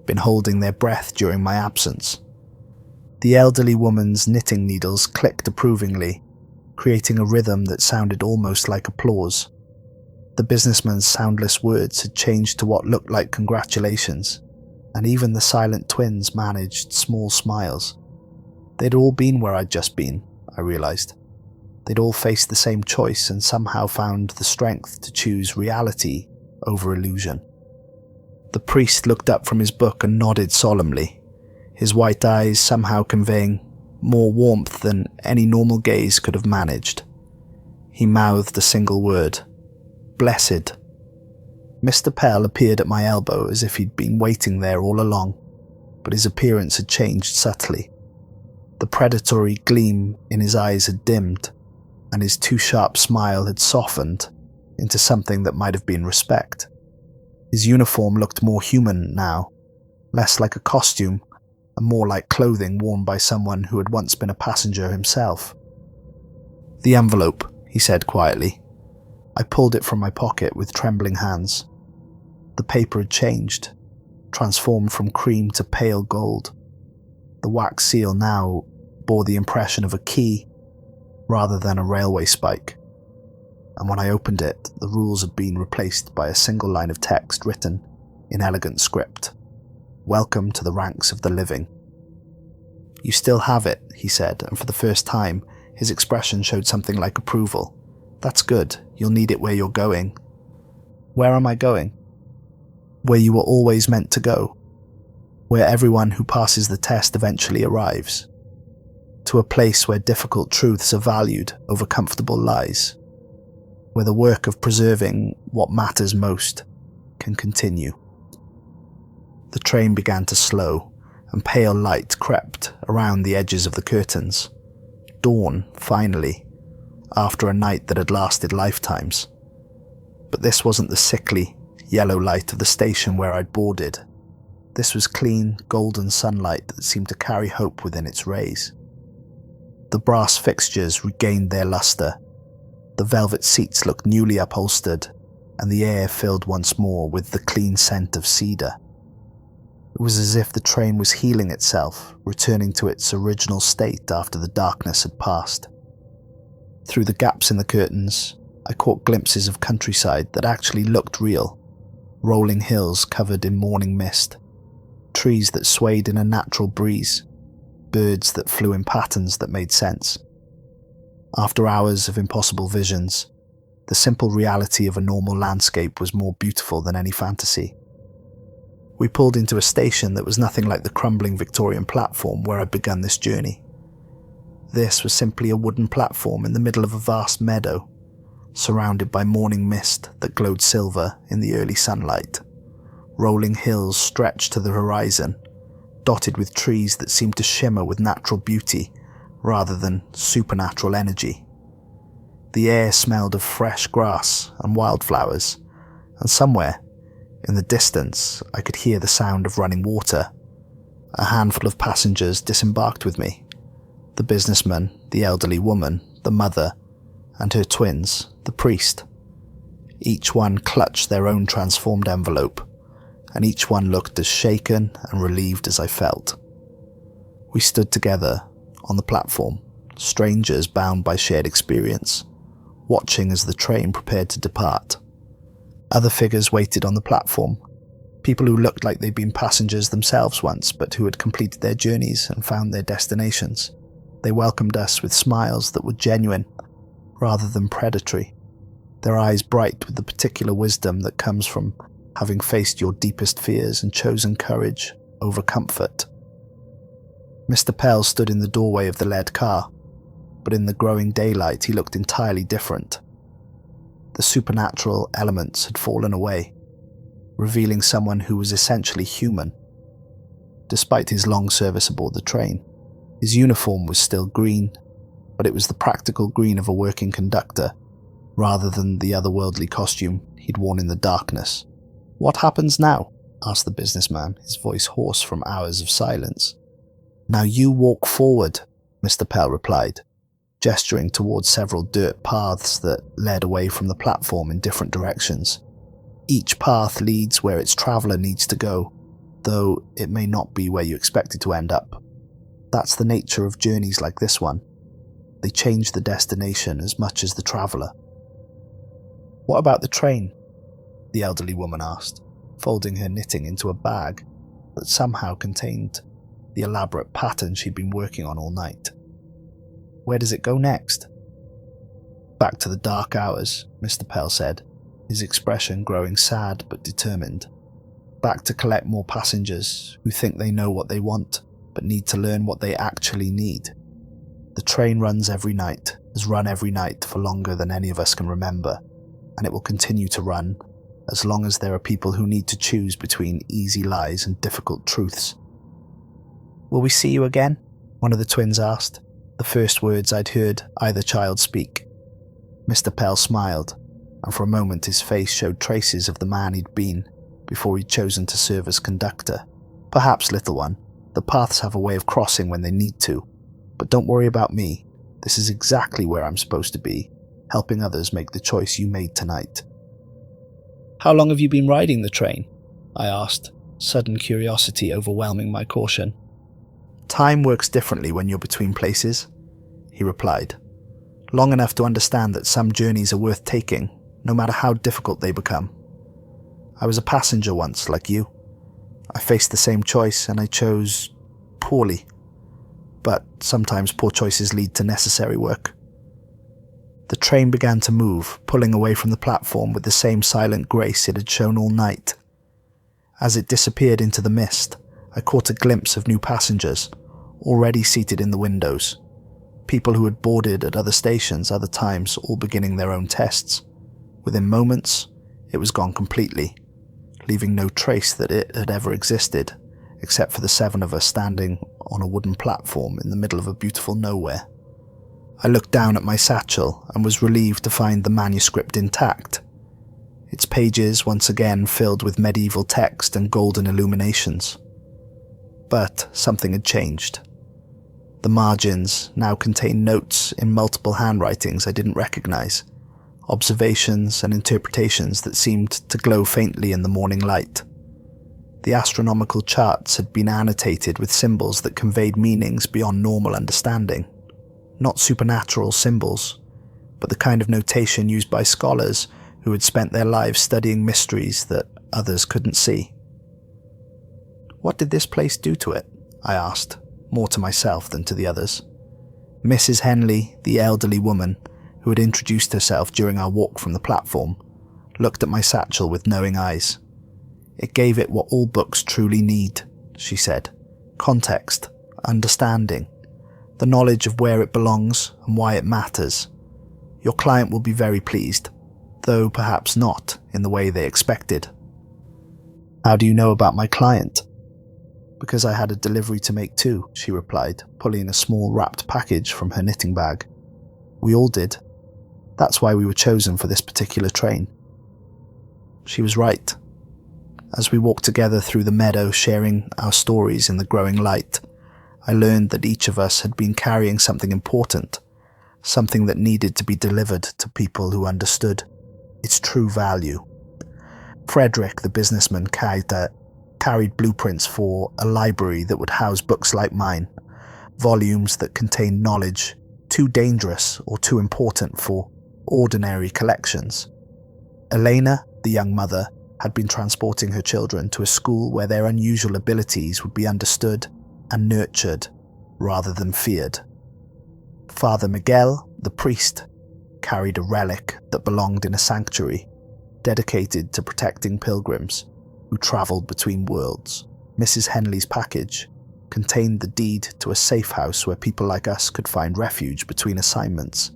been holding their breath during my absence. The elderly woman's knitting needles clicked approvingly, creating a rhythm that sounded almost like applause. The businessman's soundless words had changed to what looked like congratulations, and even the silent twins managed small smiles. They'd all been where I'd just been, I realized. They'd all faced the same choice and somehow found the strength to choose reality over illusion. The priest looked up from his book and nodded solemnly, his white eyes somehow conveying more warmth than any normal gaze could have managed. He mouthed a single word: "Blessed." Mr. Pell appeared at my elbow as if he'd been waiting there all along, but his appearance had changed subtly. The predatory gleam in his eyes had dimmed, and his too-sharp smile had softened into something that might have been respect. His uniform looked more human now, less like a costume and more like clothing worn by someone who had once been a passenger himself. "The envelope," he said quietly. I pulled it from my pocket with trembling hands. The paper had changed, transformed from cream to pale gold. The wax seal now bore the impression of a key rather than a railway spike. And when I opened it, the rules had been replaced by a single line of text written in elegant script. "Welcome to the ranks of the living." "You still have it," he said, and for the first time, his expression showed something like approval. "That's good. You'll need it where you're going." "Where am I going?" "Where you were always meant to go. Where everyone who passes the test eventually arrives. To a place where difficult truths are valued over comfortable lies. Where the work of preserving what matters most can continue." The train began to slow, and pale light crept around the edges of the curtains. Dawn, finally, after a night that had lasted lifetimes. But this wasn't the sickly, yellow light of the station where I'd boarded. This was clean, golden sunlight that seemed to carry hope within its rays. The brass fixtures regained their luster. The velvet seats looked newly upholstered, and the air filled once more with the clean scent of cedar. It was as if the train was healing itself, returning to its original state after the darkness had passed. Through the gaps in the curtains, I caught glimpses of countryside that actually looked real. Rolling hills covered in morning mist, trees that swayed in a natural breeze, birds that flew in patterns that made sense. After hours of impossible visions, the simple reality of a normal landscape was more beautiful than any fantasy. We pulled into a station that was nothing like the crumbling Victorian platform where I'd begun this journey. This was simply a wooden platform in the middle of a vast meadow, surrounded by morning mist that glowed silver in the early sunlight. Rolling hills stretched to the horizon, dotted with trees that seemed to shimmer with natural beauty rather than supernatural energy. The air smelled of fresh grass and wildflowers, and somewhere, in the distance, I could hear the sound of running water. A handful of passengers disembarked with me. The businessman, the elderly woman, the mother, and her twins, the priest. Each one clutched their own transformed envelope, and each one looked as shaken and relieved as I felt. We stood together on the platform, strangers bound by shared experience, watching as the train prepared to depart. Other figures waited on the platform, people who looked like they'd been passengers themselves once, but who had completed their journeys and found their destinations. They welcomed us with smiles that were genuine, rather than predatory, their eyes bright with the particular wisdom that comes from having faced your deepest fears and chosen courage over comfort. Mr. Pell stood in the doorway of the lead car, but in the growing daylight he looked entirely different. The supernatural elements had fallen away, revealing someone who was essentially human. Despite his long service aboard the train, his uniform was still green, but it was the practical green of a working conductor, rather than the otherworldly costume he'd worn in the darkness. "What happens now?" asked the businessman, his voice hoarse from hours of silence. "Now you walk forward," Mr. Pell replied, gesturing towards several dirt paths that led away from the platform in different directions. Each path leads where its traveller needs to go, though it may not be where you expect it to end up. That's the nature of journeys like this one. They change the destination as much as the traveller. "What about the train?" the elderly woman asked, folding her knitting into a bag that somehow contained the elaborate pattern she'd been working on all night. "Where does it go next?" "Back to the dark hours," Mr. Pell said, his expression growing sad but determined. "Back to collect more passengers who think they know what they want, but need to learn what they actually need. The train runs every night, has run every night for longer than any of us can remember, and it will continue to run as long as there are people who need to choose between easy lies and difficult truths." "Will we see you again?" one of the twins asked, the first words I'd heard either child speak. Mr. Pell smiled, and for a moment his face showed traces of the man he'd been before he'd chosen to serve as conductor. "Perhaps, little one. The paths have a way of crossing when they need to. But don't worry about me. This is exactly where I'm supposed to be, helping others make the choice you made tonight." "How long have you been riding the train?" I asked, sudden curiosity overwhelming my caution. "Time works differently when you're between places," he replied. "Long enough to understand that some journeys are worth taking, no matter how difficult they become. I was a passenger once, like you. I faced the same choice and I chose poorly. But sometimes poor choices lead to necessary work." The train began to move, pulling away from the platform with the same silent grace it had shown all night. As it disappeared into the mist, I caught a glimpse of new passengers, already seated in the windows. People who had boarded at other stations other times, all beginning their own tests. Within moments, it was gone completely, leaving no trace that it had ever existed, except for the 7 of us standing on a wooden platform in the middle of a beautiful nowhere. I looked down at my satchel and was relieved to find the manuscript intact. its pages once again filled with medieval text and golden illuminations. But something had changed. The margins now contained notes in multiple handwritings I didn't recognize, observations and interpretations that seemed to glow faintly in the morning light. The astronomical charts had been annotated with symbols that conveyed meanings beyond normal understanding. Not supernatural symbols, but the kind of notation used by scholars who had spent their lives studying mysteries that others couldn't see. What did this place do to it? I asked, more to myself than to the others. Mrs. Henley, the elderly woman who had introduced herself during our walk from the platform, looked at my satchel with knowing eyes. It gave it what all books truly need, she said. Context, understanding, the knowledge of where it belongs and why it matters. Your client will be very pleased, though perhaps not in the way they expected. How do you know about my client? Because I had a delivery to make too, she replied, pulling a small wrapped package from her knitting bag. We all did. That's why we were chosen for this particular train. She was right. As we walked together through the meadow, sharing our stories in the growing light, I learned that each of us had been carrying something important, something that needed to be delivered to people who understood its true value. Frederick, the businessman, carried blueprints for a library that would house books like mine, volumes that contained knowledge too dangerous or too important for ordinary collections. Elena, the young mother, had been transporting her children to a school where their unusual abilities would be understood and nurtured rather than feared. Father Miguel, the priest, carried a relic that belonged in a sanctuary dedicated to protecting pilgrims who travelled between worlds. Mrs. Henley's package contained the deed to a safe house where people like us could find refuge between assignments.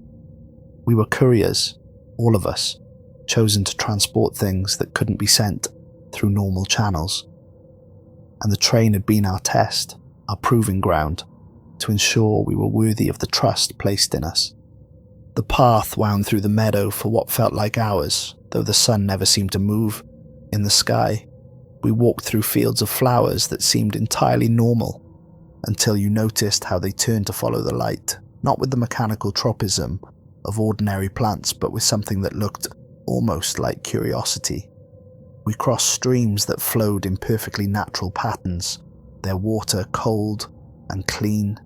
We were couriers, all of us, chosen to transport things that couldn't be sent through normal channels. And the train had been our test, our proving ground, to ensure we were worthy of the trust placed in us. The path wound through the meadow for what felt like hours, though the sun never seemed to move. In the sky, we walked through fields of flowers that seemed entirely normal, until you noticed how they turned to follow the light, not with the mechanical tropism of ordinary plants, but with something that looked almost like curiosity. We crossed streams that flowed in perfectly natural patterns, their water cold and clean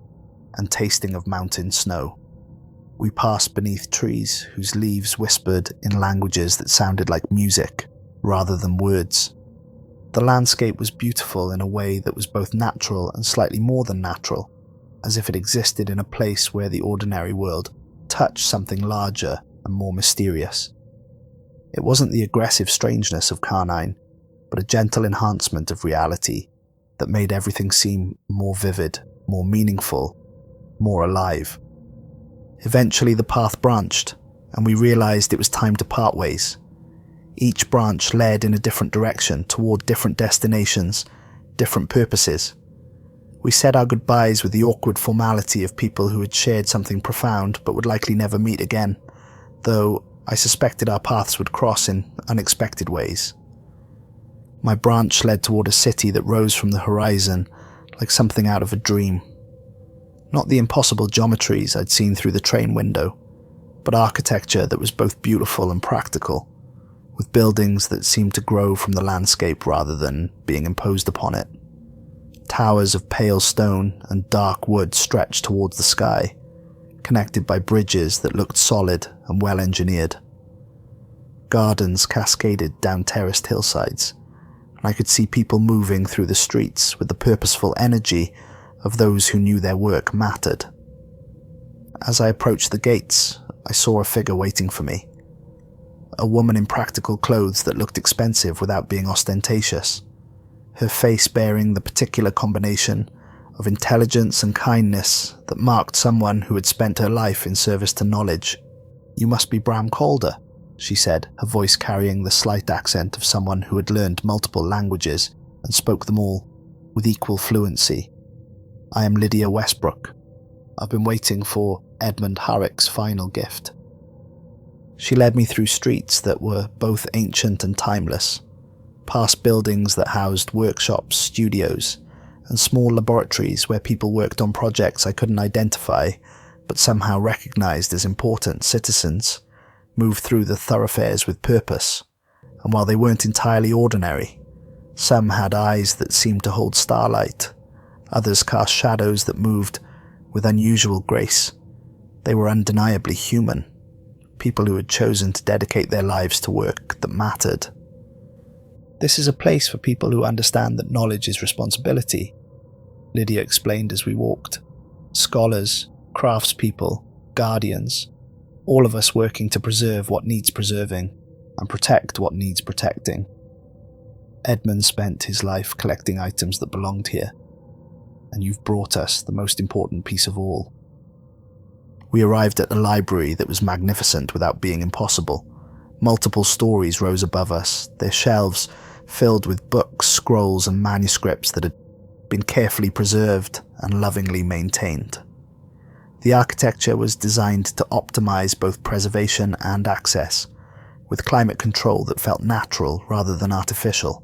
and tasting of mountain snow. We passed beneath trees whose leaves whispered in languages that sounded like music rather than words. The landscape was beautiful in a way that was both natural and slightly more than natural, as if it existed in a place where the ordinary world touched something larger and more mysterious. It wasn't the aggressive strangeness of Carnine, but a gentle enhancement of reality that made everything seem more vivid, more meaningful, more alive. Eventually the path branched, and we realized it was time to part ways. Each branch led in a different direction toward different destinations, different purposes. We said our goodbyes with the awkward formality of people who had shared something profound but would likely never meet again, though I suspected our paths would cross in unexpected ways. My branch led toward a city that rose from the horizon like something out of a dream. Not the impossible geometries I'd seen through the train window, but architecture that was both beautiful and practical, with buildings that seemed to grow from the landscape rather than being imposed upon it. Towers of pale stone and dark wood stretched towards the sky, connected by bridges that looked solid and well engineered. Gardens cascaded down terraced hillsides, and I could see people moving through the streets with the purposeful energy of those who knew their work mattered. As I approached the gates, I saw a figure waiting for me. A woman in practical clothes that looked expensive without being ostentatious, her face bearing the particular combination of intelligence and kindness that marked someone who had spent her life in service to knowledge. "You must be Bram Calder," she said, her voice carrying the slight accent of someone who had learned multiple languages and spoke them all with equal fluency. "I am Lydia Westbrook. I've been waiting for Edmund Harrick's final gift." She led me through streets that were both ancient and timeless, past buildings that housed workshops, studios, and small laboratories where people worked on projects I couldn't identify but somehow recognized as important citizens, moved through the thoroughfares with purpose, and while they weren't entirely ordinary, some had eyes that seemed to hold starlight, others cast shadows that moved with unusual grace. They were undeniably human, people who had chosen to dedicate their lives to work that mattered. This is a place for people who understand that knowledge is responsibility, Lydia explained as we walked. Scholars, craftspeople, guardians, all of us working to preserve what needs preserving and protect what needs protecting. Edmund spent his life collecting items that belonged here, and you've brought us the most important piece of all. We arrived at a library that was magnificent without being impossible. Multiple stories rose above us, their shelves filled with books, scrolls, and manuscripts that had been carefully preserved and lovingly maintained. The architecture was designed to optimize both preservation and access, with climate control that felt natural rather than artificial,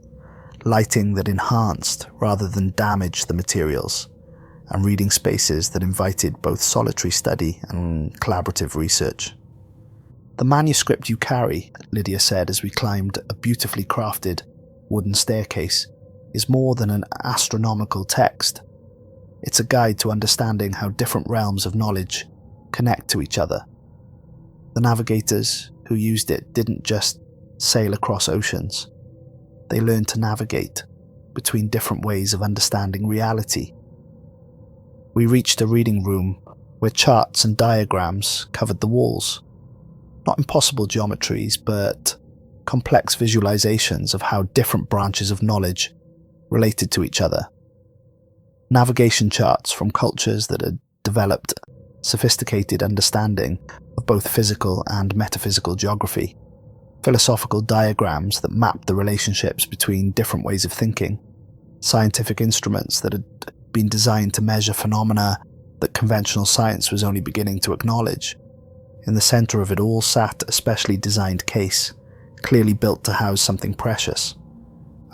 lighting that enhanced rather than damaged the materials, and reading spaces that invited both solitary study and collaborative research. "The manuscript you carry," Lydia said as we climbed a beautifully crafted wooden staircase, "is more than an astronomical text. It's a guide to understanding how different realms of knowledge connect to each other. The navigators who used it didn't just sail across oceans. They learned to navigate between different ways of understanding reality." We reached a reading room where charts and diagrams covered the walls. Not impossible geometries, but complex visualizations of how different branches of knowledge related to each other. Navigation charts from cultures that had developed sophisticated understanding of both physical and metaphysical geography. Philosophical diagrams that mapped the relationships between different ways of thinking. Scientific instruments that had been designed to measure phenomena that conventional science was only beginning to acknowledge. In the center of it all sat a specially designed case, clearly built to house something precious.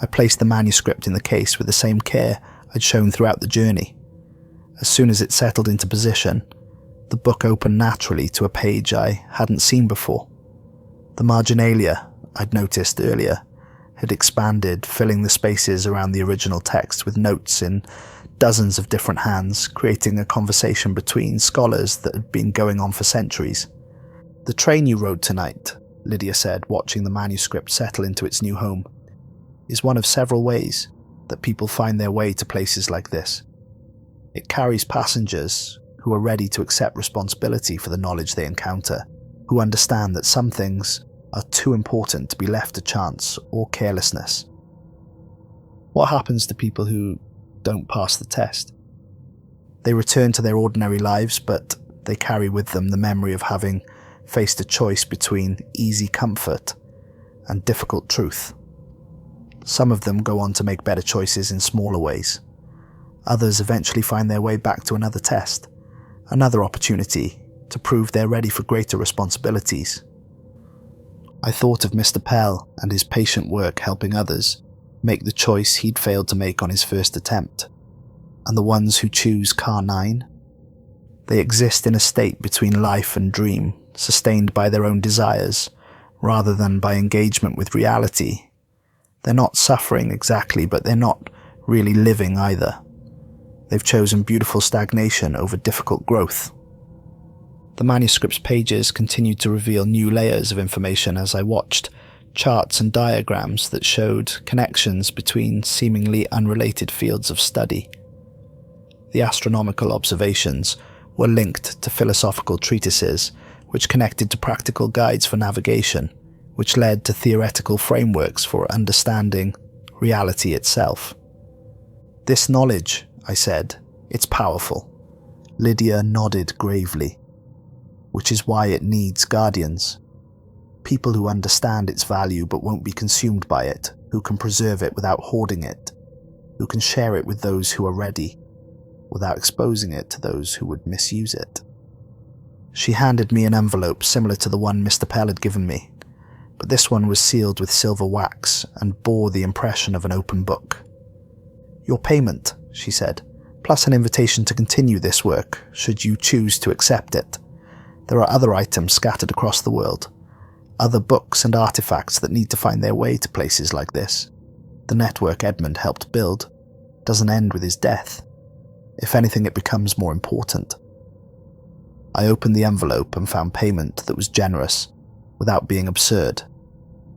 I placed the manuscript in the case with the same care I'd shown throughout the journey. As soon as it settled into position, the book opened naturally to a page I hadn't seen before. The marginalia I'd noticed earlier had expanded, filling the spaces around the original text with notes in dozens of different hands, creating a conversation between scholars that had been going on for centuries. "The train you rode tonight," Lydia said, watching the manuscript settle into its new home, "is one of several ways that people find their way to places like this. It carries passengers who are ready to accept responsibility for the knowledge they encounter, who understand that some things are too important to be left to chance or carelessness." "What happens to people who don't pass the test?" "They return to their ordinary lives, but they carry with them the memory of having faced a choice between easy comfort and difficult truth. Some of them go on to make better choices in smaller ways. Others eventually find their way back to another test, another opportunity to prove they're ready for greater responsibilities." I thought of Mr. Pell and his patient work helping others make the choice he'd failed to make on his first attempt. And the ones who choose Car 9? They exist in a state between life and dream, sustained by their own desires, rather than by engagement with reality. They're not suffering exactly, but they're not really living either. They've chosen beautiful stagnation over difficult growth. The manuscript's pages continued to reveal new layers of information as I watched, charts and diagrams that showed connections between seemingly unrelated fields of study. The astronomical observations were linked to philosophical treatises, which connected to practical guides for navigation, which led to theoretical frameworks for understanding reality itself. "This knowledge," I said, "it's powerful." Lydia nodded gravely. "Which is why it needs guardians. People who understand its value but won't be consumed by it, who can preserve it without hoarding it, who can share it with those who are ready, without exposing it to those who would misuse it." She handed me an envelope similar to the one Mr. Pell had given me, but this one was sealed with silver wax and bore the impression of an open book. "Your payment," she said, "plus an invitation to continue this work, should you choose to accept it. There are other items scattered across the world, other books and artifacts that need to find their way to places like this. The network Edmund helped build doesn't end with his death. If anything, it becomes more important." I opened the envelope and found payment that was generous, without being absurd,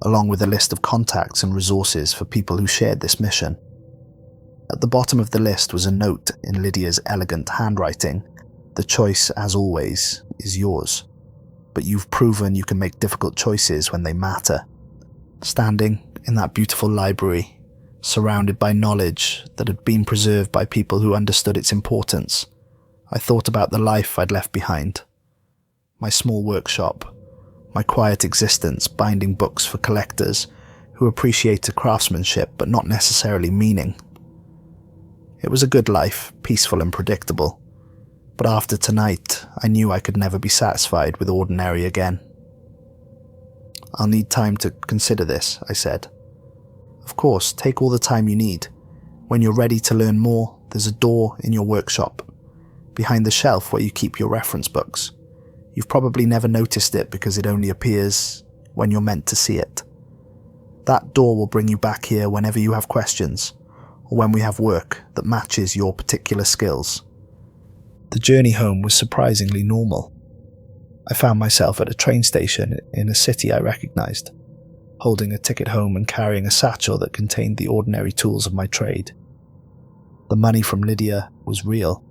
along with a list of contacts and resources for people who shared this mission. At the bottom of the list was a note in Lydia's elegant handwriting: "The choice, as always, is yours, but you've proven you can make difficult choices when they matter." Standing in that beautiful library, surrounded by knowledge that had been preserved by people who understood its importance, I thought about the life I'd left behind. My small workshop, my quiet existence binding books for collectors who appreciated craftsmanship but not necessarily meaning. It was a good life, peaceful and predictable, but after tonight I knew I could never be satisfied with ordinary again. "I'll need time to consider this," I said. "Of course, take all the time you need. When you're ready to learn more, there's a door in your workshop, behind the shelf where you keep your reference books. You've probably never noticed it because it only appears when you're meant to see it. That door will bring you back here whenever you have questions, or when we have work that matches your particular skills." The journey home was surprisingly normal. I found myself at a train station in a city I recognized, holding a ticket home and carrying a satchel that contained the ordinary tools of my trade. The money from Lydia was real.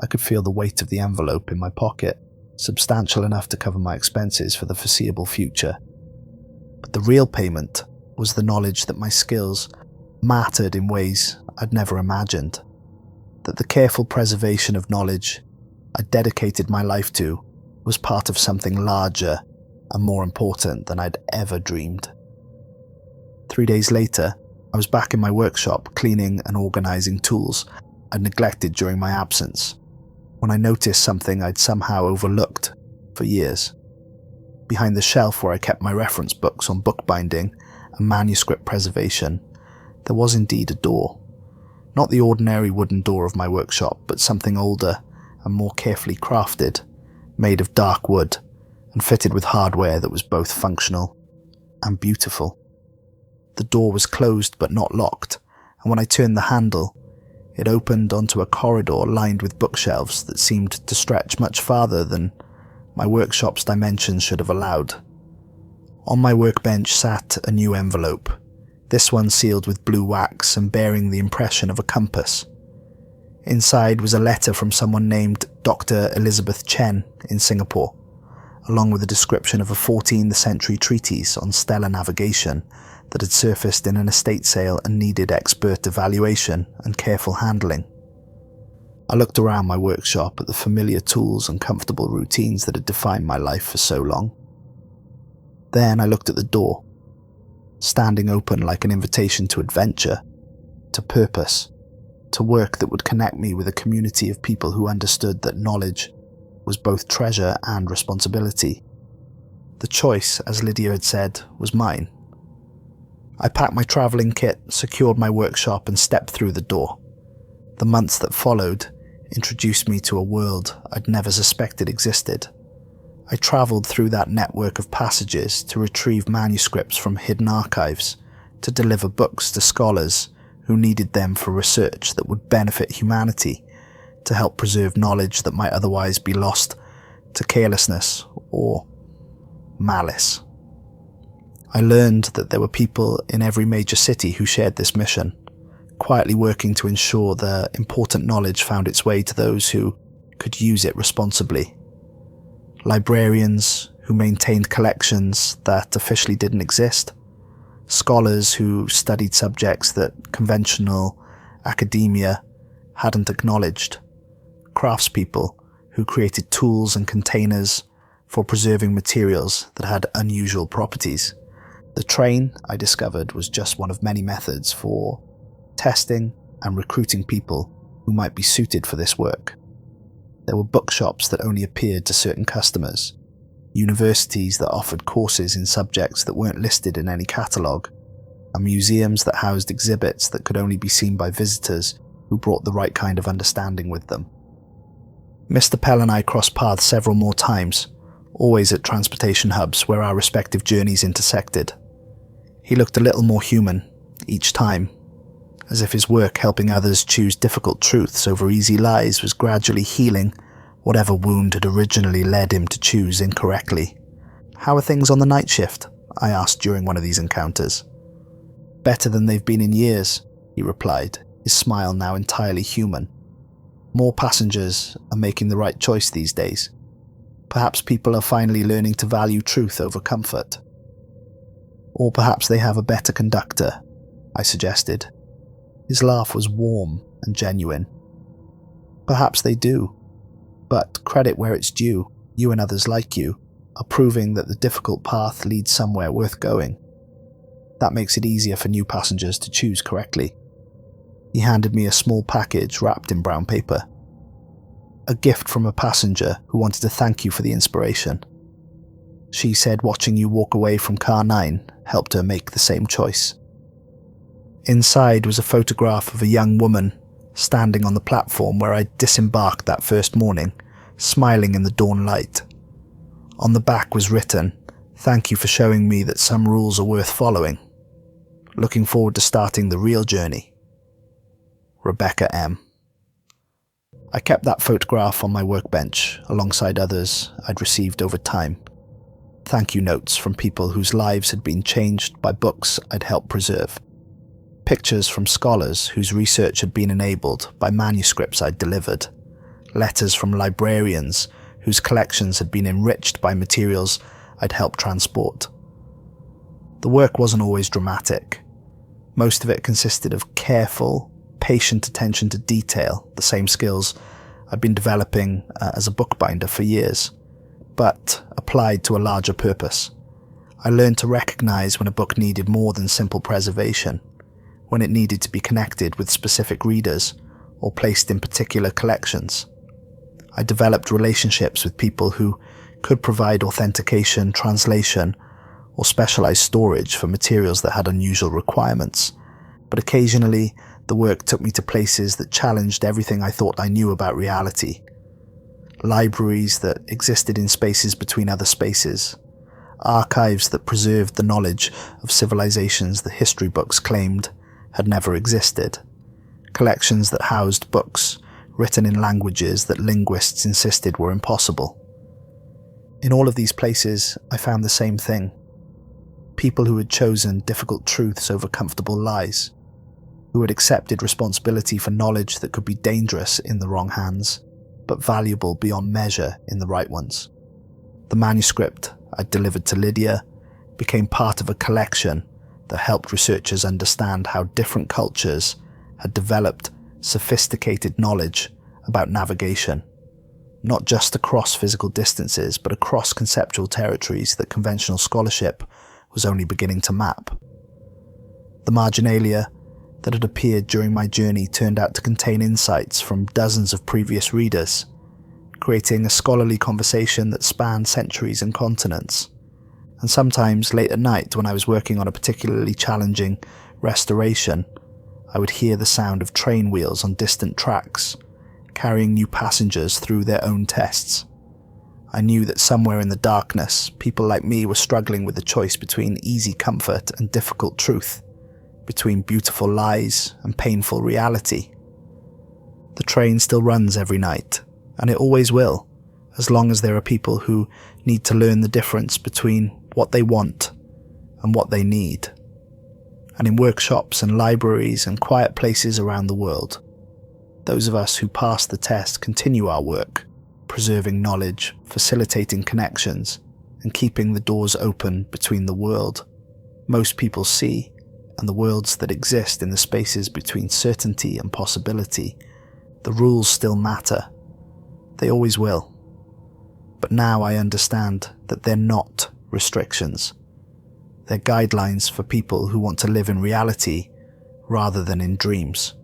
I could feel the weight of the envelope in my pocket, substantial enough to cover my expenses for the foreseeable future. But the real payment was the knowledge that my skills mattered in ways I'd never imagined, that the careful preservation of knowledge I dedicated my life to was part of something larger and more important than I'd ever dreamed. 3 days later, I was back in my workshop cleaning and organizing tools I'd neglected during my absence, when I noticed something I'd somehow overlooked for years. Behind the shelf where I kept my reference books on bookbinding and manuscript preservation, there was indeed a door. Not the ordinary wooden door of my workshop, but something older and more carefully crafted, made of dark wood and fitted with hardware that was both functional and beautiful. The door was closed but not locked, and when I turned the handle, it opened onto a corridor lined with bookshelves that seemed to stretch much farther than my workshop's dimensions should have allowed. On my workbench sat a new envelope, this one sealed with blue wax and bearing the impression of a compass. Inside was a letter from someone named Dr. Elizabeth Chen in Singapore, along with a description of a 14th century treatise on stellar navigation that had surfaced in an estate sale and needed expert evaluation and careful handling. I looked around my workshop at the familiar tools and comfortable routines that had defined my life for so long. Then I looked at the door, standing open like an invitation to adventure, to purpose, to work that would connect me with a community of people who understood that knowledge was both treasure and responsibility. The choice, as Lydia had said, was mine. I packed my travelling kit, secured my workshop and stepped through the door. The months that followed introduced me to a world I'd never suspected existed. I travelled through that network of passages to retrieve manuscripts from hidden archives, to deliver books to scholars who needed them for research that would benefit humanity, to help preserve knowledge that might otherwise be lost to carelessness or malice. I learned that there were people in every major city who shared this mission, quietly working to ensure the important knowledge found its way to those who could use it responsibly. Librarians who maintained collections that officially didn't exist, scholars who studied subjects that conventional academia hadn't acknowledged, craftspeople who created tools and containers for preserving materials that had unusual properties. The train, I discovered, was just one of many methods for testing and recruiting people who might be suited for this work. There were bookshops that only appeared to certain customers, universities that offered courses in subjects that weren't listed in any catalogue, and museums that housed exhibits that could only be seen by visitors who brought the right kind of understanding with them. Mr. Pell and I crossed paths several more times, always at transportation hubs where our respective journeys intersected. He looked a little more human each time, as if his work helping others choose difficult truths over easy lies was gradually healing whatever wound had originally led him to choose incorrectly. "How are things on the night shift?" I asked during one of these encounters. "Better than they've been in years," he replied, his smile now entirely human. "More passengers are making the right choice these days. Perhaps people are finally learning to value truth over comfort. Or perhaps they have a better conductor," I suggested. His laugh was warm and genuine. "Perhaps they do, but credit where it's due, you and others like you are proving that the difficult path leads somewhere worth going. That makes it easier for new passengers to choose correctly." He handed me a small package wrapped in brown paper. "A gift from a passenger who wanted to thank you for the inspiration. She said watching you walk away from car 9 helped her make the same choice." Inside was a photograph of a young woman standing on the platform where I disembarked that first morning, smiling in the dawn light. On the back was written, "Thank you for showing me that some rules are worth following. Looking forward to starting the real journey. Rebecca M." I kept that photograph on my workbench alongside others I'd received over time. Thank you notes from people whose lives had been changed by books I'd helped preserve. Pictures from scholars whose research had been enabled by manuscripts I'd delivered. Letters from librarians whose collections had been enriched by materials I'd helped transport. The work wasn't always dramatic. Most of it consisted of careful, patient attention to detail, the same skills I'd been developing as a bookbinder for years, but applied to a larger purpose. I learned to recognize when a book needed more than simple preservation, when it needed to be connected with specific readers or placed in particular collections. I developed relationships with people who could provide authentication, translation, or specialized storage for materials that had unusual requirements, but occasionally the work took me to places that challenged everything I thought I knew about reality. Libraries that existed in spaces between other spaces. Archives that preserved the knowledge of civilizations that history books claimed had never existed. Collections that housed books written in languages that linguists insisted were impossible. In all of these places, I found the same thing. People who had chosen difficult truths over comfortable lies, who had accepted responsibility for knowledge that could be dangerous in the wrong hands, but valuable beyond measure in the right ones. The manuscript I'd delivered to Lydia became part of a collection that helped researchers understand how different cultures had developed sophisticated knowledge about navigation, not just across physical distances, but across conceptual territories that conventional scholarship was only beginning to map. The marginalia that had appeared during my journey turned out to contain insights from dozens of previous readers, creating a scholarly conversation that spanned centuries and continents. And sometimes late at night, when I was working on a particularly challenging restoration, I would hear the sound of train wheels on distant tracks, carrying new passengers through their own tests. I knew that somewhere in the darkness, people like me were struggling with the choice between easy comfort and difficult truth, between beautiful lies and painful reality. The train still runs every night, and it always will, as long as there are people who need to learn the difference between what they want and what they need. And in workshops and libraries and quiet places around the world, those of us who pass the test continue our work, preserving knowledge, facilitating connections, and keeping the doors open between the world most people see and the worlds that exist in the spaces between certainty and possibility. The rules still matter. They always will. But now I understand that they're not restrictions. They're guidelines for people who want to live in reality rather than in dreams,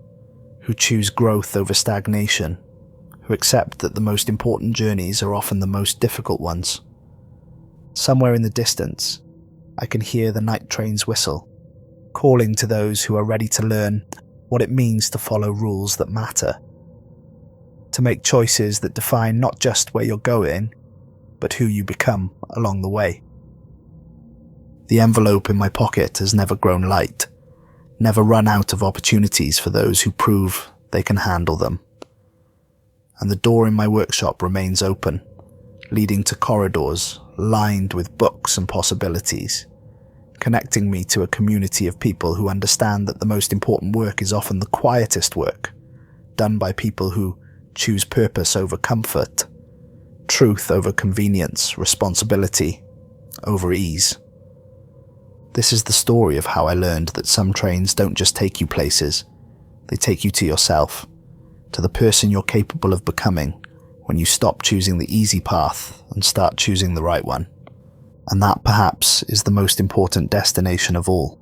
who choose growth over stagnation, who accept that the most important journeys are often the most difficult ones. Somewhere in the distance, I can hear the night train's whistle, calling to those who are ready to learn what it means to follow rules that matter, to make choices that define not just where you're going, but who you become along the way. The envelope in my pocket has never grown light, never run out of opportunities for those who prove they can handle them. And the door in my workshop remains open, leading to corridors lined with books and possibilities, connecting me to a community of people who understand that the most important work is often the quietest work, done by people who choose purpose over comfort, truth over convenience, responsibility over ease. This is the story of how I learned that some trains don't just take you places, they take you to yourself, to the person you're capable of becoming when you stop choosing the easy path and start choosing the right one. And that perhaps is the most important destination of all.